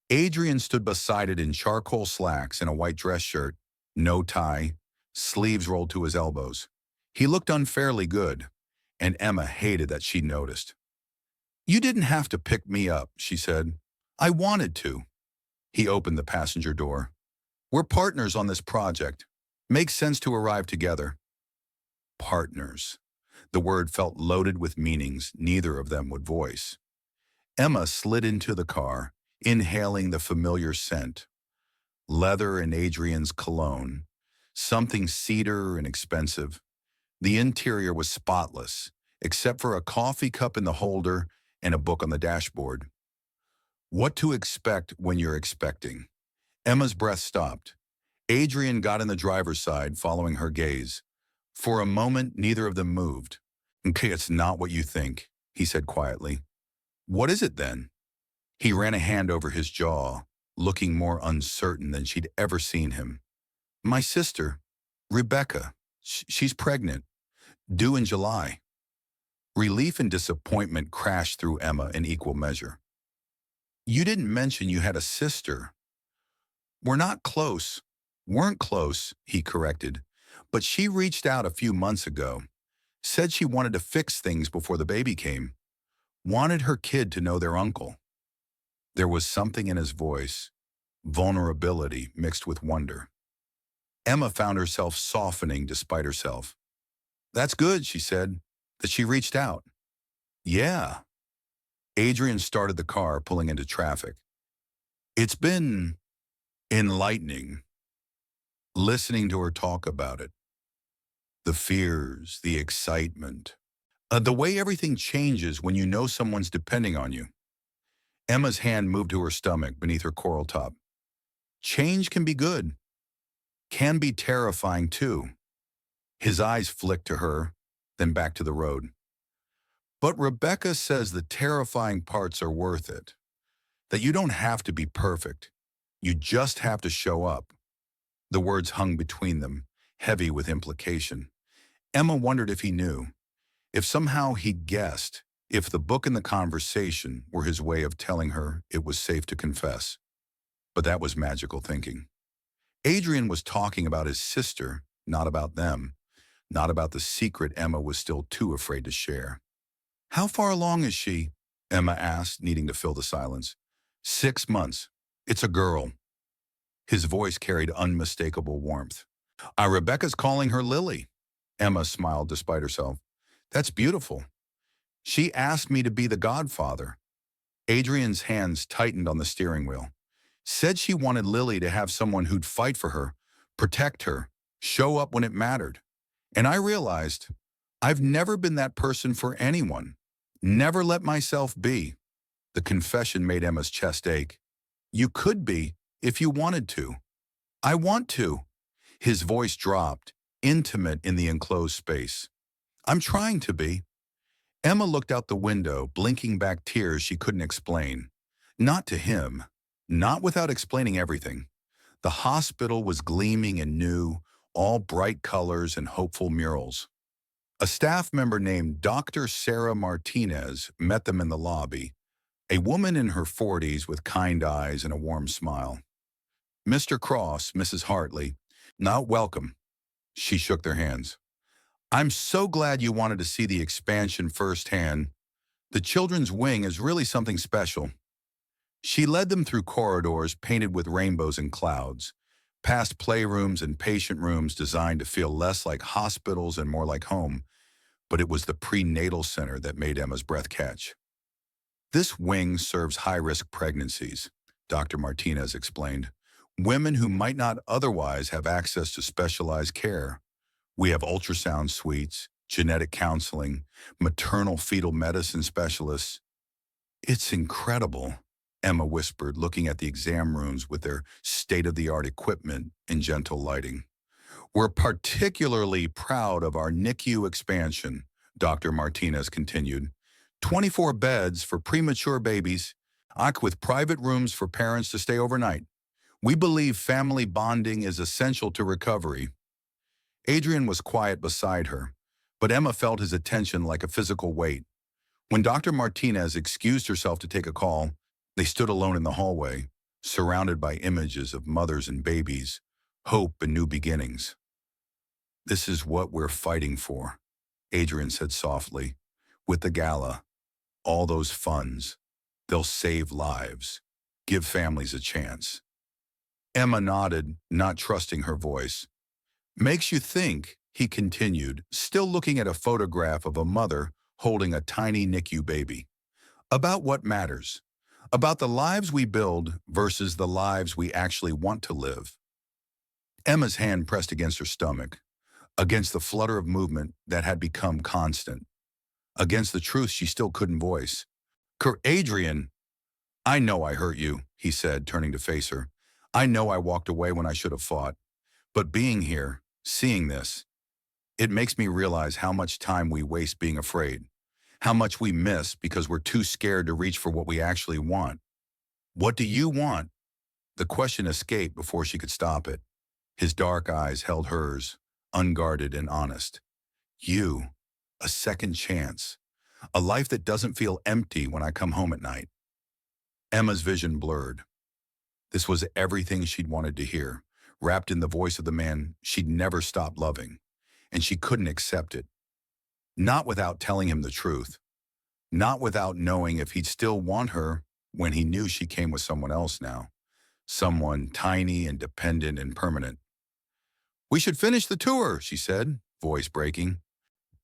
Adrian stood beside it in charcoal slacks and a white dress shirt, no tie, sleeves rolled to his elbows. He looked unfairly good, and Emma hated that she noticed. You didn't have to pick me up, she said. I wanted to. He opened the passenger door. We're partners on this project. Makes sense to arrive together. Partners. The word felt loaded with meanings neither of them would voice. Emma slid into the car, inhaling the familiar scent. Leather and Adrian's cologne. Something cedar and expensive. The interior was spotless, except for a coffee cup in the holder and a book on the dashboard. What to expect when you're expecting. Emma's breath stopped. Adrian got in the driver's side, following her gaze. For a moment, neither of them moved. Okay, it's not what you think, he said quietly. What is it then? He ran a hand over his jaw, looking more uncertain than she'd ever seen him. My sister, Rebecca, she's pregnant, due in July. Relief and disappointment crashed through Emma in equal measure. You didn't mention you had a sister. We're not close. Weren't close, he corrected. But she reached out a few months ago, said she wanted to fix things before the baby came, wanted her kid to know their uncle. There was something in his voice, vulnerability mixed with wonder. Emma found herself softening despite herself. That's good, she said, that she reached out. Yeah. Adrian started the car, pulling into traffic. It's been enlightening, listening to her talk about it. The fears, the excitement, the way everything changes when you know someone's depending on you. Emma's hand moved to her stomach beneath her coral top. Change can be good, can be terrifying too. His eyes flicked to her, then back to the road. But Rebecca says the terrifying parts are worth it, that you don't have to be perfect. You just have to show up. The words hung between them, heavy with implication. Emma wondered if he knew, if somehow he'd guessed, if the book and the conversation were his way of telling her it was safe to confess. But that was magical thinking. Adrian was talking about his sister, not about them, not about the secret Emma was still too afraid to share. How far along is she? Emma asked, needing to fill the silence. 6 months. It's a girl. His voice carried unmistakable warmth. Rebecca's calling her Lily. Emma smiled despite herself. That's beautiful. She asked me to be the godfather. Adrian's hands tightened on the steering wheel. Said she wanted Lily to have someone who'd fight for her, protect her, show up when it mattered. And I realized I've never been that person for anyone. Never let myself be. The confession made Emma's chest ache. You could be, if you wanted to. I want to. His voice dropped, intimate in the enclosed space. I'm trying to be. Emma looked out the window, blinking back tears she couldn't explain. Not to him, not without explaining everything. The hospital was gleaming and new, all bright colors and hopeful murals. A staff member named Dr. Sarah Martinez met them in the lobby, a woman in her 40s with kind eyes and a warm smile. Mr. Cross, Mrs. Hartley, not welcome. She shook their hands. I'm so glad you wanted to see the expansion firsthand. The children's wing is really something special. She led them through corridors painted with rainbows and clouds, past playrooms and patient rooms designed to feel less like hospitals and more like home, but it was the prenatal center that made Emma's breath catch. This wing serves high-risk pregnancies, Dr. Martinez explained. Women who might not otherwise have access to specialized care. We have ultrasound suites, genetic counseling, maternal fetal medicine specialists. It's incredible, Emma whispered, looking at the exam rooms with their state-of-the-art equipment and gentle lighting. We're particularly proud of our NICU expansion, Dr. Martinez continued. 24 beds for premature babies, with private rooms for parents to stay overnight. We believe family bonding is essential to recovery. Adrian was quiet beside her, but Emma felt his attention like a physical weight. When Dr. Martinez excused herself to take a call, they stood alone in the hallway, surrounded by images of mothers and babies, hope and new beginnings. This is what we're fighting for, Adrian said softly. With the gala, all those funds, they'll save lives, give families a chance. Emma nodded, not trusting her voice. Makes you think, he continued, still looking at a photograph of a mother holding a tiny NICU baby. About what matters. About the lives we build versus the lives we actually want to live. Emma's hand pressed against her stomach, against the flutter of movement that had become constant, against the truth she still couldn't voice. Adrian, I know I hurt you, he said, turning to face her. I know I walked away when I should have fought. But being here, seeing this, It makes me realize how much time we waste being afraid, how much we miss because we're too scared to reach for what we actually want. What do you want? The question escaped before she could stop it. His dark eyes held hers, unguarded and honest. You, a second chance, a life that doesn't feel empty when I come home at night. Emma's vision blurred. This was everything she'd wanted to hear, wrapped in the voice of the man she'd never stopped loving, and she couldn't accept it. Not without telling him the truth, not without knowing if he'd still want her when he knew she came with someone else now, someone tiny and dependent and permanent. We should finish the tour, she said, voice breaking.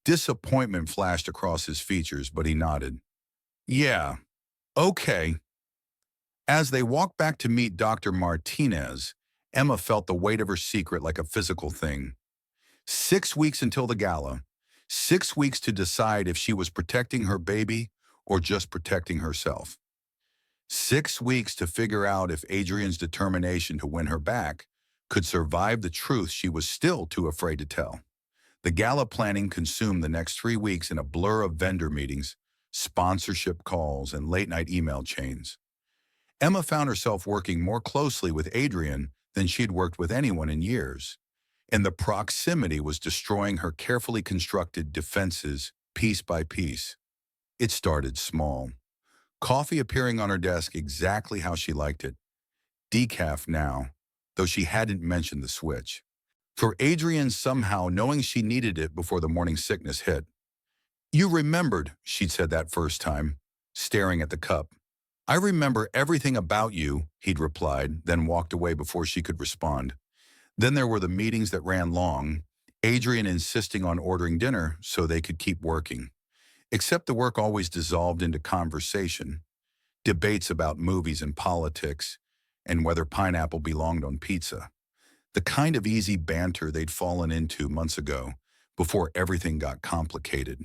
Disappointment flashed across his features, but he nodded. Yeah, okay. As they walked back to meet Dr. Martinez, Emma felt the weight of her secret like a physical thing. 6 weeks until the gala, 6 weeks to decide if she was protecting her baby or just protecting herself. 6 weeks to figure out if Adrian's determination to win her back could survive the truth she was still too afraid to tell. The gala planning consumed the next 3 weeks in a blur of vendor meetings, sponsorship calls, and late-night email chains. Emma found herself working more closely with Adrian than she'd worked with anyone in years, and the proximity was destroying her carefully constructed defenses piece by piece. It started small. Coffee appearing on her desk exactly how she liked it. Decaf now, though she hadn't mentioned the switch. For Adrian somehow knowing she needed it before the morning sickness hit. You remembered, she'd said that first time, staring at the cup. I remember everything about you, he'd replied, then walked away before she could respond. Then there were the meetings that ran long, Adrian insisting on ordering dinner so they could keep working. Except the work always dissolved into conversation, debates about movies and politics, and whether pineapple belonged on pizza. The kind of easy banter they'd fallen into months ago, before everything got complicated.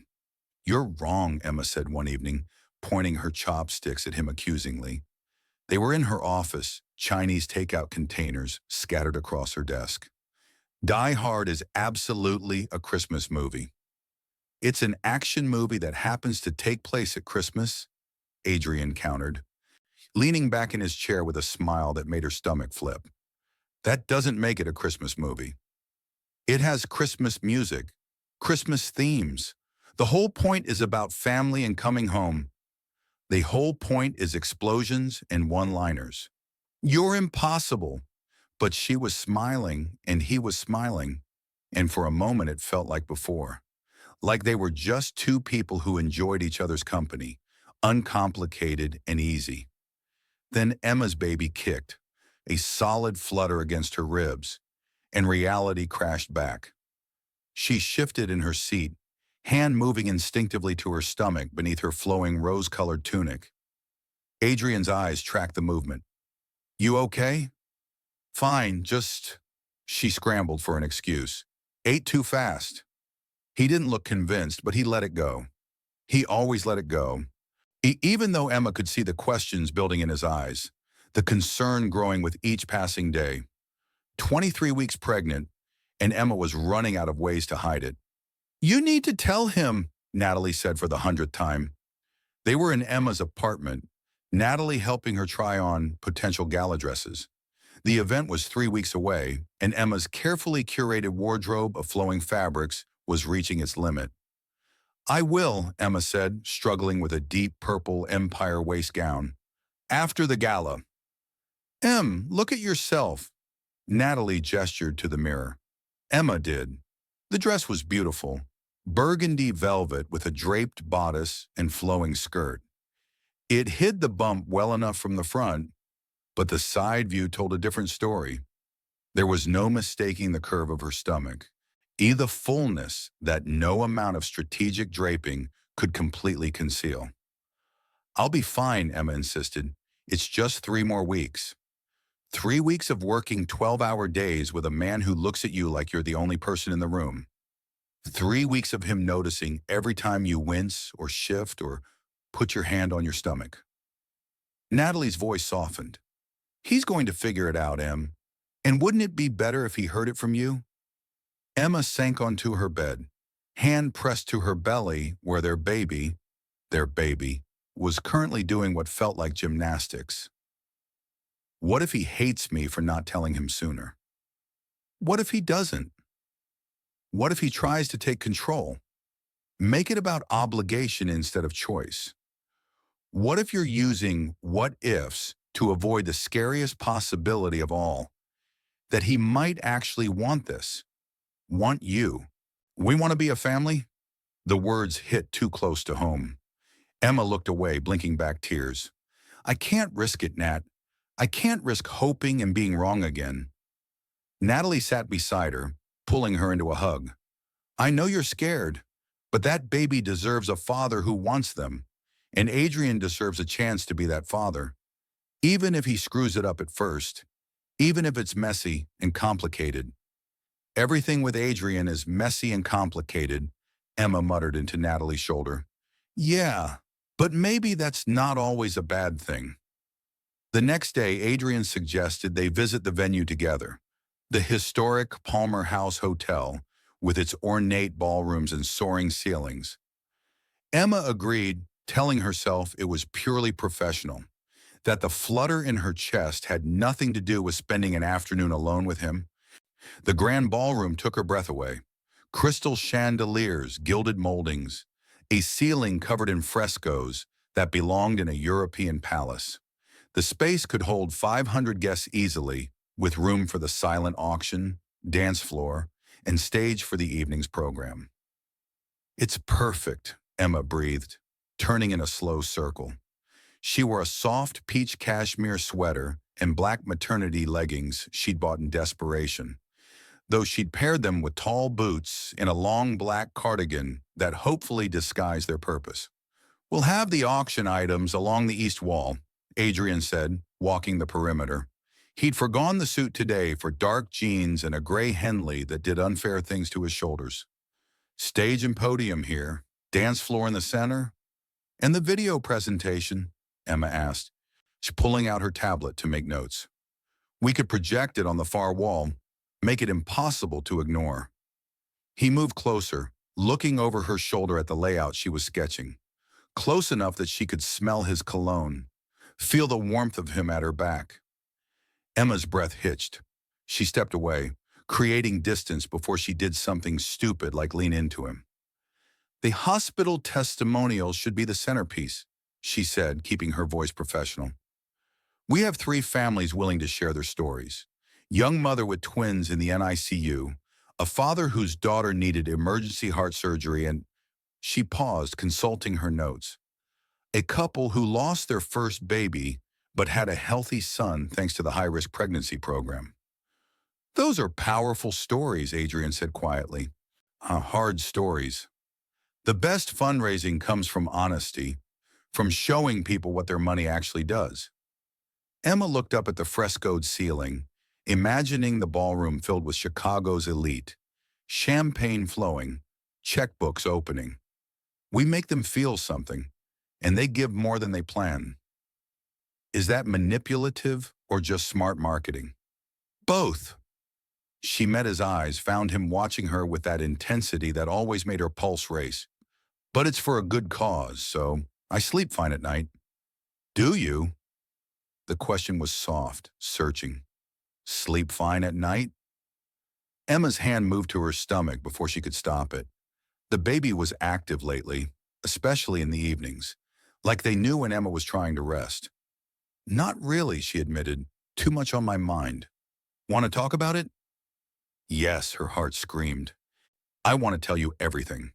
You're wrong, Emma said one evening, pointing her chopsticks at him accusingly. They were in her office, Chinese takeout containers scattered across her desk. Die Hard is absolutely a Christmas movie. It's an action movie that happens to take place at Christmas, Adrian countered, leaning back in his chair with a smile that made her stomach flip. That doesn't make it a Christmas movie. It has Christmas music, Christmas themes. The whole point is about family and coming home. The whole point is explosions and one-liners. You're impossible. But she was smiling and he was smiling, and for a moment it felt like before. Like they were just two people who enjoyed each other's company, uncomplicated and easy. Then Emma's baby kicked, a solid flutter against her ribs, and reality crashed back. She shifted in her seat, hand moving instinctively to her stomach beneath her flowing rose-colored tunic. Adrian's eyes tracked the movement. You okay? Fine, just... She scrambled for an excuse. Ate too fast. He didn't look convinced, but he let it go. He always let it go. Even though Emma could see the questions building in his eyes, the concern growing with each passing day. 23 weeks pregnant, and Emma was running out of ways to hide it. You need to tell him, Natalie said for the 100th time. They were in Emma's apartment, Natalie helping her try on potential gala dresses. The event was 3 weeks away, and Emma's carefully curated wardrobe of flowing fabrics was reaching its limit. I will, Emma said, struggling with a deep purple Empire waist gown. After the gala. Look at yourself. Natalie gestured to the mirror. Emma did. The dress was beautiful, burgundy velvet with a draped bodice and flowing skirt. It hid the bump well enough from the front, but the side view told a different story. There was no mistaking the curve of her stomach, the fullness that no amount of strategic draping could completely conceal. I'll be fine, Emma insisted. It's just 3 more weeks. 3 weeks of working 12-hour days with a man who looks at you like you're the only person in the room. 3 weeks of him noticing every time you wince or shift or put your hand on your stomach. Natalie's voice softened. He's going to figure it out, Em. And wouldn't it be better if he heard it from you? Emma sank onto her bed, hand pressed to her belly where their baby, was currently doing what felt like gymnastics. What if he hates me for not telling him sooner? What if he doesn't? What if he tries to take control? Make it about obligation instead of choice. What if you're using what ifs to avoid the scariest possibility of all, that he might actually want this, want you? We want to be a family? The words hit too close to home. Emma looked away, blinking back tears. I can't risk it, Nat. I can't risk hoping and being wrong again. Natalie sat beside her, pulling her into a hug. I know you're scared, but that baby deserves a father who wants them, and Adrian deserves a chance to be that father. Even if he screws it up at first, even if it's messy and complicated. Everything with Adrian is messy and complicated, Emma muttered into Natalie's shoulder. Yeah, but maybe that's not always a bad thing. The next day, Adrian suggested they visit the venue together, the historic Palmer House Hotel, with its ornate ballrooms and soaring ceilings. Emma agreed, telling herself it was purely professional, that the flutter in her chest had nothing to do with spending an afternoon alone with him. The grand ballroom took her breath away. Crystal chandeliers, gilded moldings, a ceiling covered in frescoes that belonged in a European palace. The space could hold 500 guests easily, with room for the silent auction, dance floor, and stage for the evening's program. It's perfect, Emma breathed, turning in a slow circle. She wore a soft peach cashmere sweater and black maternity leggings she'd bought in desperation, though she'd paired them with tall boots and a long black cardigan that hopefully disguised their purpose. We'll have the auction items along the east wall, Adrian said, walking the perimeter. He'd forgone the suit today for dark jeans and a gray Henley that did unfair things to his shoulders. Stage and podium here, dance floor in the center, and the video presentation, Emma asked, pulling out her tablet to make notes. We could project it on the far wall, make it impossible to ignore. He moved closer, looking over her shoulder at the layout she was sketching, close enough that she could smell his cologne, feel the warmth of him at her back. Emma's breath hitched. She stepped away, creating distance before she did something stupid like lean into him. The hospital testimonial should be the centerpiece, she said, keeping her voice professional. We have 3 families willing to share their stories. Young mother with twins in the NICU, a father whose daughter needed emergency heart surgery, and she paused, consulting her notes. A couple who lost their first baby but had a healthy son thanks to the high-risk pregnancy program. Those are powerful stories, Adrian said quietly. Hard stories. The best fundraising comes from honesty, from showing people what their money actually does. Emma looked up at the frescoed ceiling, imagining the ballroom filled with Chicago's elite, champagne flowing, checkbooks opening. We make them feel something, and they give more than they plan. Is that manipulative or just smart marketing? Both. She met his eyes, found him watching her with that intensity that always made her pulse race. But it's for a good cause, so I sleep fine at night. Do you? The question was soft, searching. Sleep fine at night? Emma's hand moved to her stomach before she could stop it. The baby was active lately, especially in the evenings, like they knew when Emma was trying to rest. Not really, she admitted. Too much on my mind. Want to talk about it? Yes, her heart screamed. I want to tell you everything.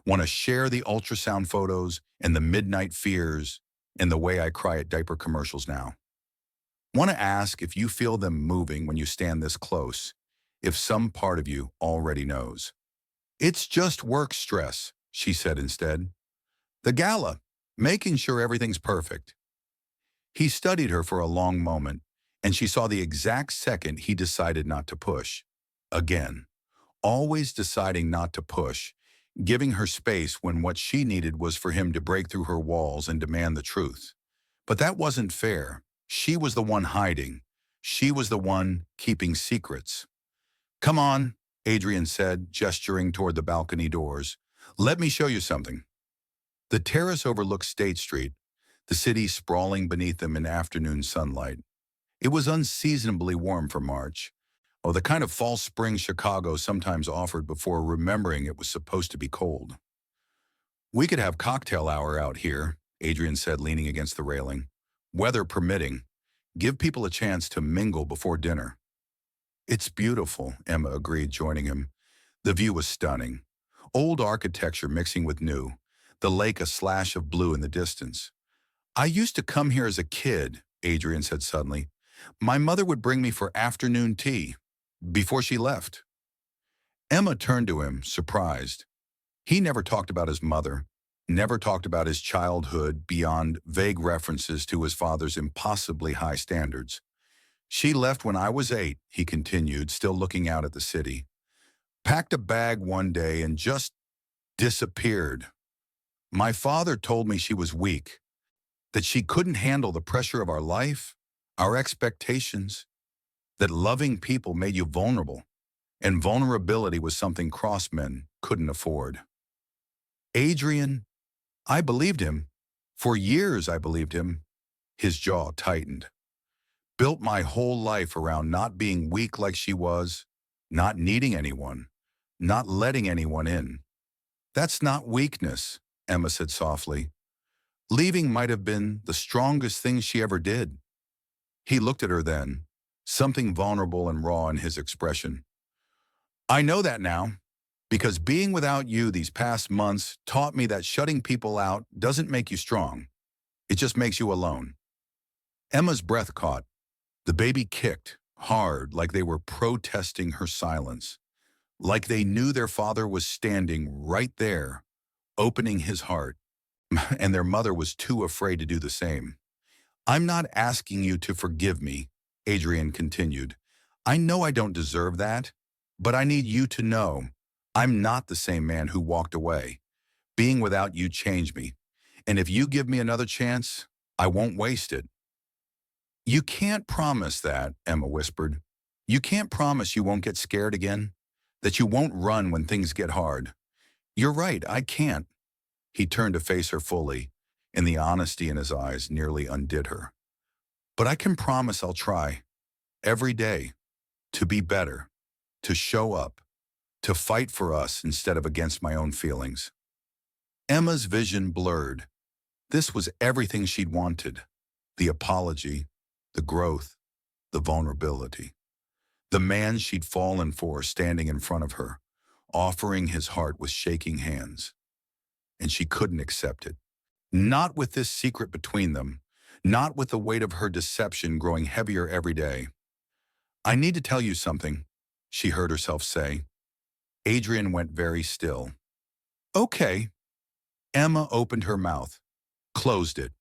Want to share the ultrasound photos and the midnight fears and the way I cry at diaper commercials now. Want to ask if you feel them moving when you stand this close, if some part of you already knows. It's just work stress, she said instead. The gala, making sure everything's perfect. He studied her for a long moment, and she saw the exact second he decided not to push. Again, always deciding not to push, giving her space when what she needed was for him to break through her walls and demand the truth. But that wasn't fair. She was the one hiding. She was the one keeping secrets. Come on, Adrian said, gesturing toward the balcony doors. Let me show you something. The terrace overlooked State Street, the city sprawling beneath them in afternoon sunlight. It was unseasonably warm for March, the kind of false spring Chicago sometimes offered before remembering it was supposed to be cold. We could have cocktail hour out here, Adrian said, leaning against the railing. Weather permitting. Give people a chance to mingle before dinner. It's beautiful, Emma agreed, joining him. The view was stunning. Old architecture mixing with new, the lake a slash of blue in the distance. I used to come here as a kid, Adrian said suddenly. My mother would bring me for afternoon tea, before she left. Emma turned to him, surprised. He never talked about his mother, never talked about his childhood beyond vague references to his father's impossibly high standards. She left when I was 8, he continued, still looking out at the city. Packed a bag one day and just disappeared. My father told me she was weak, that she couldn't handle the pressure of our life, our expectations, that loving people made you vulnerable, and vulnerability was something crossmen couldn't afford. Adrian, I believed him. For years I believed him. His jaw tightened. Built my whole life around not being weak like she was, not needing anyone, not letting anyone in. That's not weakness, Emma said softly. Leaving might have been the strongest thing she ever did. He looked at her then, something vulnerable and raw in his expression. I know that now, because being without you these past months taught me that shutting people out doesn't make you strong. It just makes you alone. Emma's breath caught. The baby kicked, hard, like they were protesting her silence, like they knew their father was standing right there, opening his heart, and their mother was too afraid to do the same. I'm not asking you to forgive me, Adrian continued. I know I don't deserve that, but I need you to know I'm not the same man who walked away. Being without you changed me, and if you give me another chance, I won't waste it. You can't promise that, Emma whispered. You can't promise you won't get scared again, that you won't run when things get hard. You're right, I can't. He turned to face her fully, and the honesty in his eyes nearly undid her. But I can promise I'll try, every day, to be better, to show up, to fight for us instead of against my own feelings. Emma's vision blurred. This was everything she'd wanted. The apology, the growth, the vulnerability. The man she'd fallen for standing in front of her, offering his heart with shaking hands. And she couldn't accept it. Not with this secret between them, not with the weight of her deception growing heavier every day. I need to tell you something, she heard herself say. Adrian went very still. Okay. Emma opened her mouth, closed it.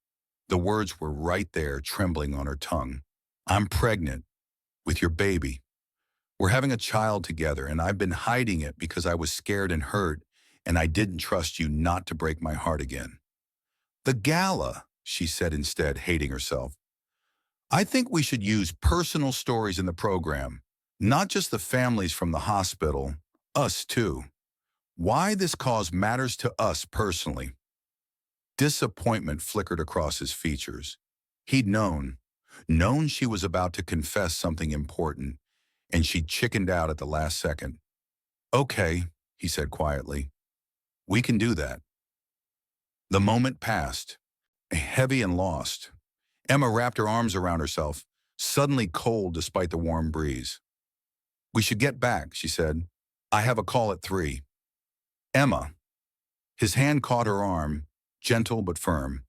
The words were right there, trembling on her tongue. I'm pregnant with your baby. We're having a child together, and I've been hiding it because I was scared and hurt, and I didn't trust you not to break my heart again. The gala, she said instead, hating herself. I think we should use personal stories in the program, not just the families from the hospital, us too. Why this cause matters to us personally. Disappointment flickered across his features. He'd known she was about to confess something important, and she'd chickened out at the last second. Okay, he said quietly. We can do that. The moment passed, heavy and lost. Emma wrapped her arms around herself, suddenly cold despite the warm breeze. We should get back, she said. I have a call at 3. Emma. His hand caught her arm, gentle but firm.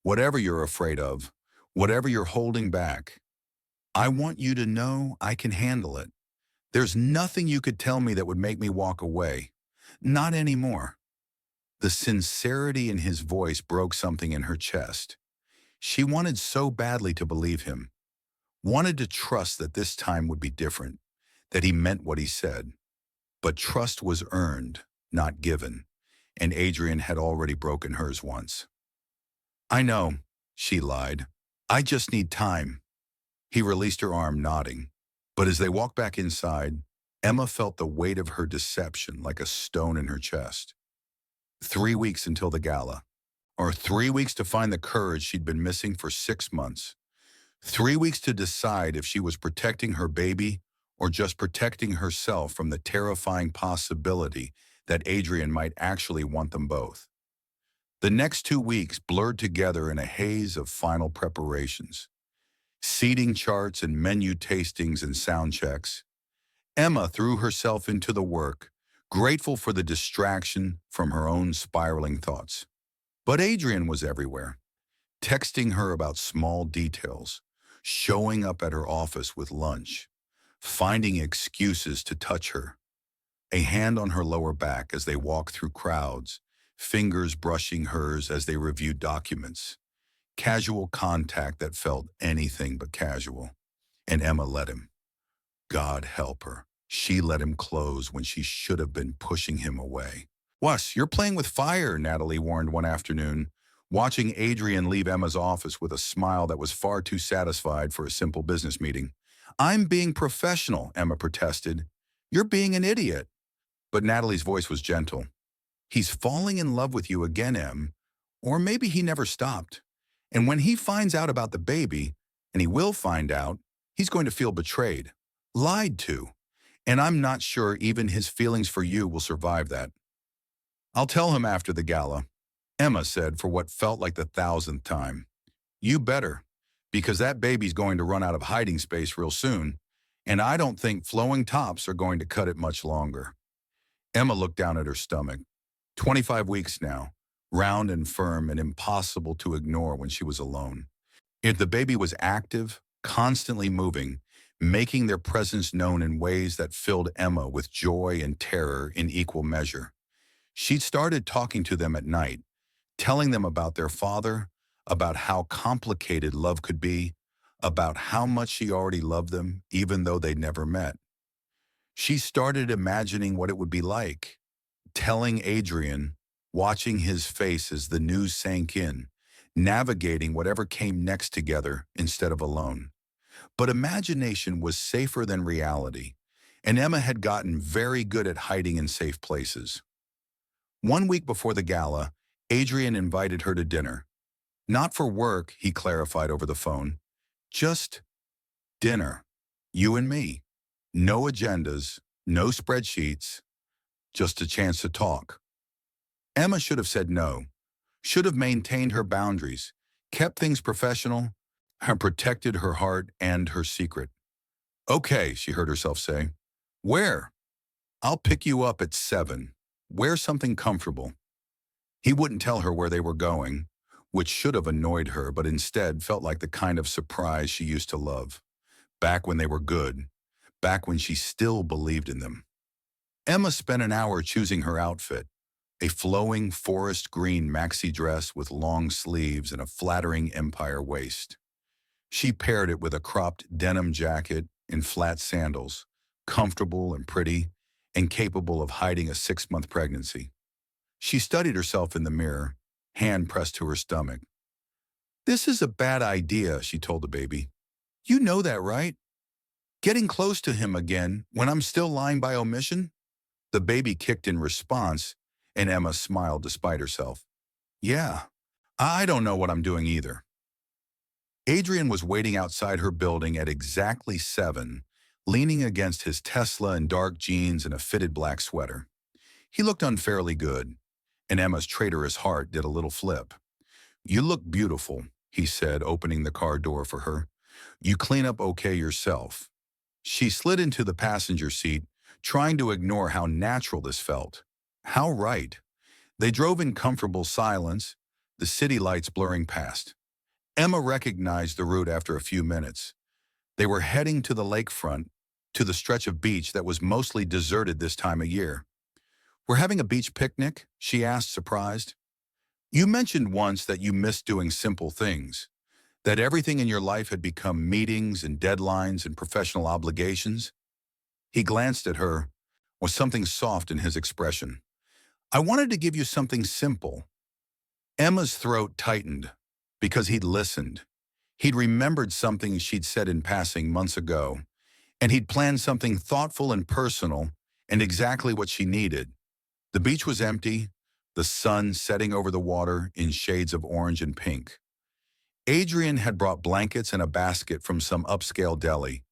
Whatever you're afraid of, whatever you're holding back, I want you to know I can handle it. There's nothing you could tell me that would make me walk away. Not anymore. The sincerity in his voice broke something in her chest. She wanted so badly to believe him, wanted to trust that this time would be different, that he meant what he said. But trust was earned, not given, and Adrian had already broken hers once. I know, she lied. I just need time. He released her arm, nodding. But as they walked back inside, Emma felt the weight of her deception like a stone in her chest. 3 weeks until the gala, or 3 weeks to find the courage she'd been missing for 6 months. 3 weeks to decide if she was protecting her baby or just protecting herself from the terrifying possibility that Adrian might actually want them both. The next 2 weeks blurred together in a haze of final preparations. Seating charts and menu tastings and sound checks. Emma threw herself into the work, grateful for the distraction from her own spiraling thoughts. But Adrian was everywhere, texting her about small details, showing up at her office with lunch, finding excuses to touch her, a hand on her lower back as they walked through crowds, fingers brushing hers as they reviewed documents, casual contact that felt anything but casual. And Emma let him. God help her. She let him close when she should have been pushing him away. "Wes, you're playing with fire," Natalie warned one afternoon, watching Adrian leave Emma's office with a smile that was far too satisfied for a simple business meeting. "I'm being professional," Emma protested. "You're being an idiot." But Natalie's voice was gentle. "He's falling in love with you again, Em. Or maybe he never stopped. And when he finds out about the baby, and he will find out, he's going to feel betrayed, lied to. And I'm not sure even his feelings for you will survive that." "I'll tell him after the gala," Emma said for what felt like the thousandth time. "You better, because that baby's going to run out of hiding space real soon, and I don't think flowing tops are going to cut it much longer." Emma looked down at her stomach. 25 weeks now, round and firm and impossible to ignore when she was alone. If the baby was active, constantly moving, making their presence known in ways that filled Emma with joy and terror in equal measure. She'd started talking to them at night, telling them about their father, about how complicated love could be, about how much she already loved them, even though they'd never met. She started imagining what it would be like, telling Adrian, watching his face as the news sank in, navigating whatever came next together instead of alone. But imagination was safer than reality, and Emma had gotten very good at hiding in safe places. 1 week before the gala, Adrian invited her to dinner. Not for work, he clarified over the phone. Just dinner. You and me. No agendas, no spreadsheets, just a chance to talk. Emma should have said no, should have maintained her boundaries, kept things professional, and protected her heart and her secret. "Okay," she heard herself say. "Where?" "I'll pick you up at 7. Wear something comfortable." He wouldn't tell her where they were going, which should have annoyed her, but instead felt like the kind of surprise she used to love. Back when they were good, back when she still believed in them. Emma spent an hour choosing her outfit, a flowing forest green maxi dress with long sleeves and a flattering empire waist. She paired it with a cropped denim jacket and flat sandals, comfortable and pretty, and capable of hiding a 6-month pregnancy. She studied herself in the mirror, hand pressed to her stomach. "This is a bad idea," she told the baby. "You know that, right? Getting close to him again when I'm still lying by omission?" The baby kicked in response, and Emma smiled despite herself. "Yeah, I don't know what I'm doing either." Adrian was waiting outside her building at exactly 7, leaning against his Tesla in dark jeans and a fitted black sweater. He looked unfairly good, and Emma's traitorous heart did a little flip. "You look beautiful," he said, opening the car door for her. "You clean up okay yourself." She slid into the passenger seat, trying to ignore how natural this felt. How right. They drove in comfortable silence, the city lights blurring past. Emma recognized the route after a few minutes. They were heading to the lakefront, to the stretch of beach that was mostly deserted this time of year. "We're having a beach picnic?" she asked, surprised. "You mentioned once that you missed doing simple things, that everything in your life had become meetings and deadlines and professional obligations." He glanced at her, with something soft in his expression. "I wanted to give you something simple." Emma's throat tightened, because he'd listened. He'd remembered something she'd said in passing months ago, And he'd planned something thoughtful and personal and exactly what she needed. The beach was empty, the sun setting over the water in shades of orange and pink. Adrian had brought blankets and a basket from some upscale deli,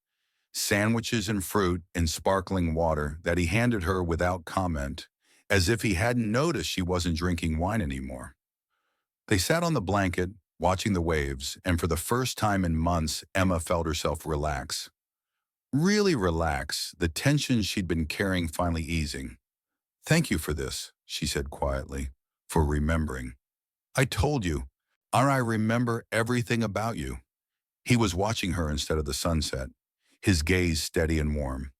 sandwiches and fruit and sparkling water that he handed her without comment, as if he hadn't noticed she wasn't drinking wine anymore. They sat on the blanket, watching the waves, and for the first time in months, Emma felt herself relax. Really relax, the tension she'd been carrying finally easing. "Thank you for this," she said quietly, "for remembering. I told you, and I remember everything about you." He was watching her instead of the sunset, his gaze steady and warm.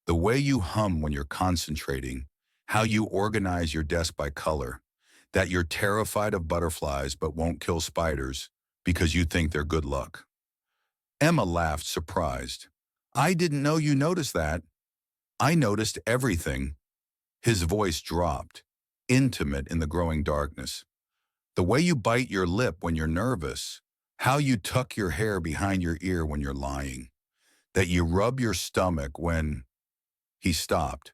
"The way you hum when you're concentrating, how you organize your desk by color, that you're terrified of butterflies but won't kill spiders because you think they're good luck." Emma laughed, surprised. "I didn't know you noticed that." "I noticed everything." His voice dropped, intimate in the growing darkness. "The way you bite your lip when you're nervous, how you tuck your hair behind your ear when you're lying, that you rub your stomach when—" He stopped.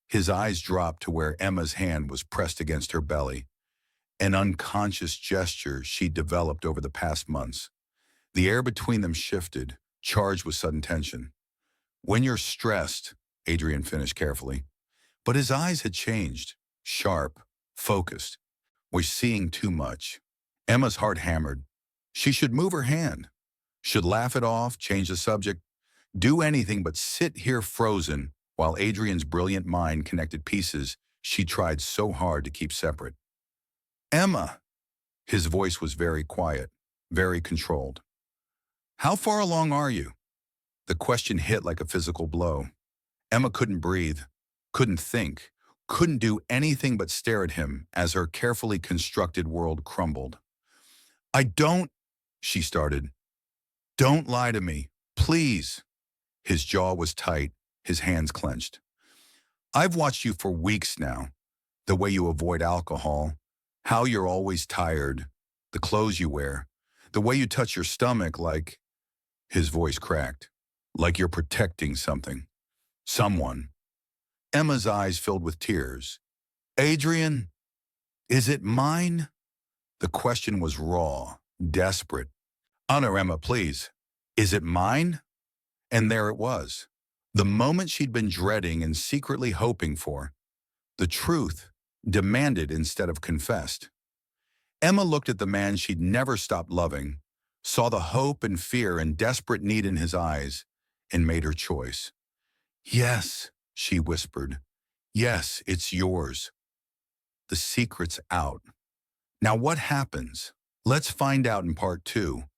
His eyes dropped to where Emma's hand was pressed against her belly, an unconscious gesture she'd developed over the past months. The air between them shifted, charged with sudden tension. "When you're stressed," Adrian finished carefully. But his eyes had changed, sharp, focused. "We're seeing too much." Emma's heart hammered. She should move her hand, should laugh it off, change the subject, do anything but sit here frozen while Adrian's brilliant mind connected pieces she tried so hard to keep separate. "Emma!" His voice was very quiet, very controlled. "How far along are you?" The question hit like a physical blow. Emma couldn't breathe, couldn't think, couldn't do anything but stare at him as her carefully constructed world crumbled. "I don't," she started. "Don't lie to me, please." His jaw was tight, his hands clenched. "I've watched you for weeks now. The way you avoid alcohol, how you're always tired, the clothes you wear, the way you touch your stomach like—" His voice cracked. "Like you're protecting something. Someone." Emma's eyes filled with tears. "Adrian, is it mine?" The question was raw, desperate. "Honor, Emma, please. Is it mine?" And there it was. The moment she'd been dreading and secretly hoping for. The truth, demanded instead of confessed. Emma looked at the man she'd never stopped loving, saw the hope and fear and desperate need in his eyes, and made her choice. "Yes," she whispered. "Yes, it's yours." The secret's out. Now what happens? Let's find out in part 2.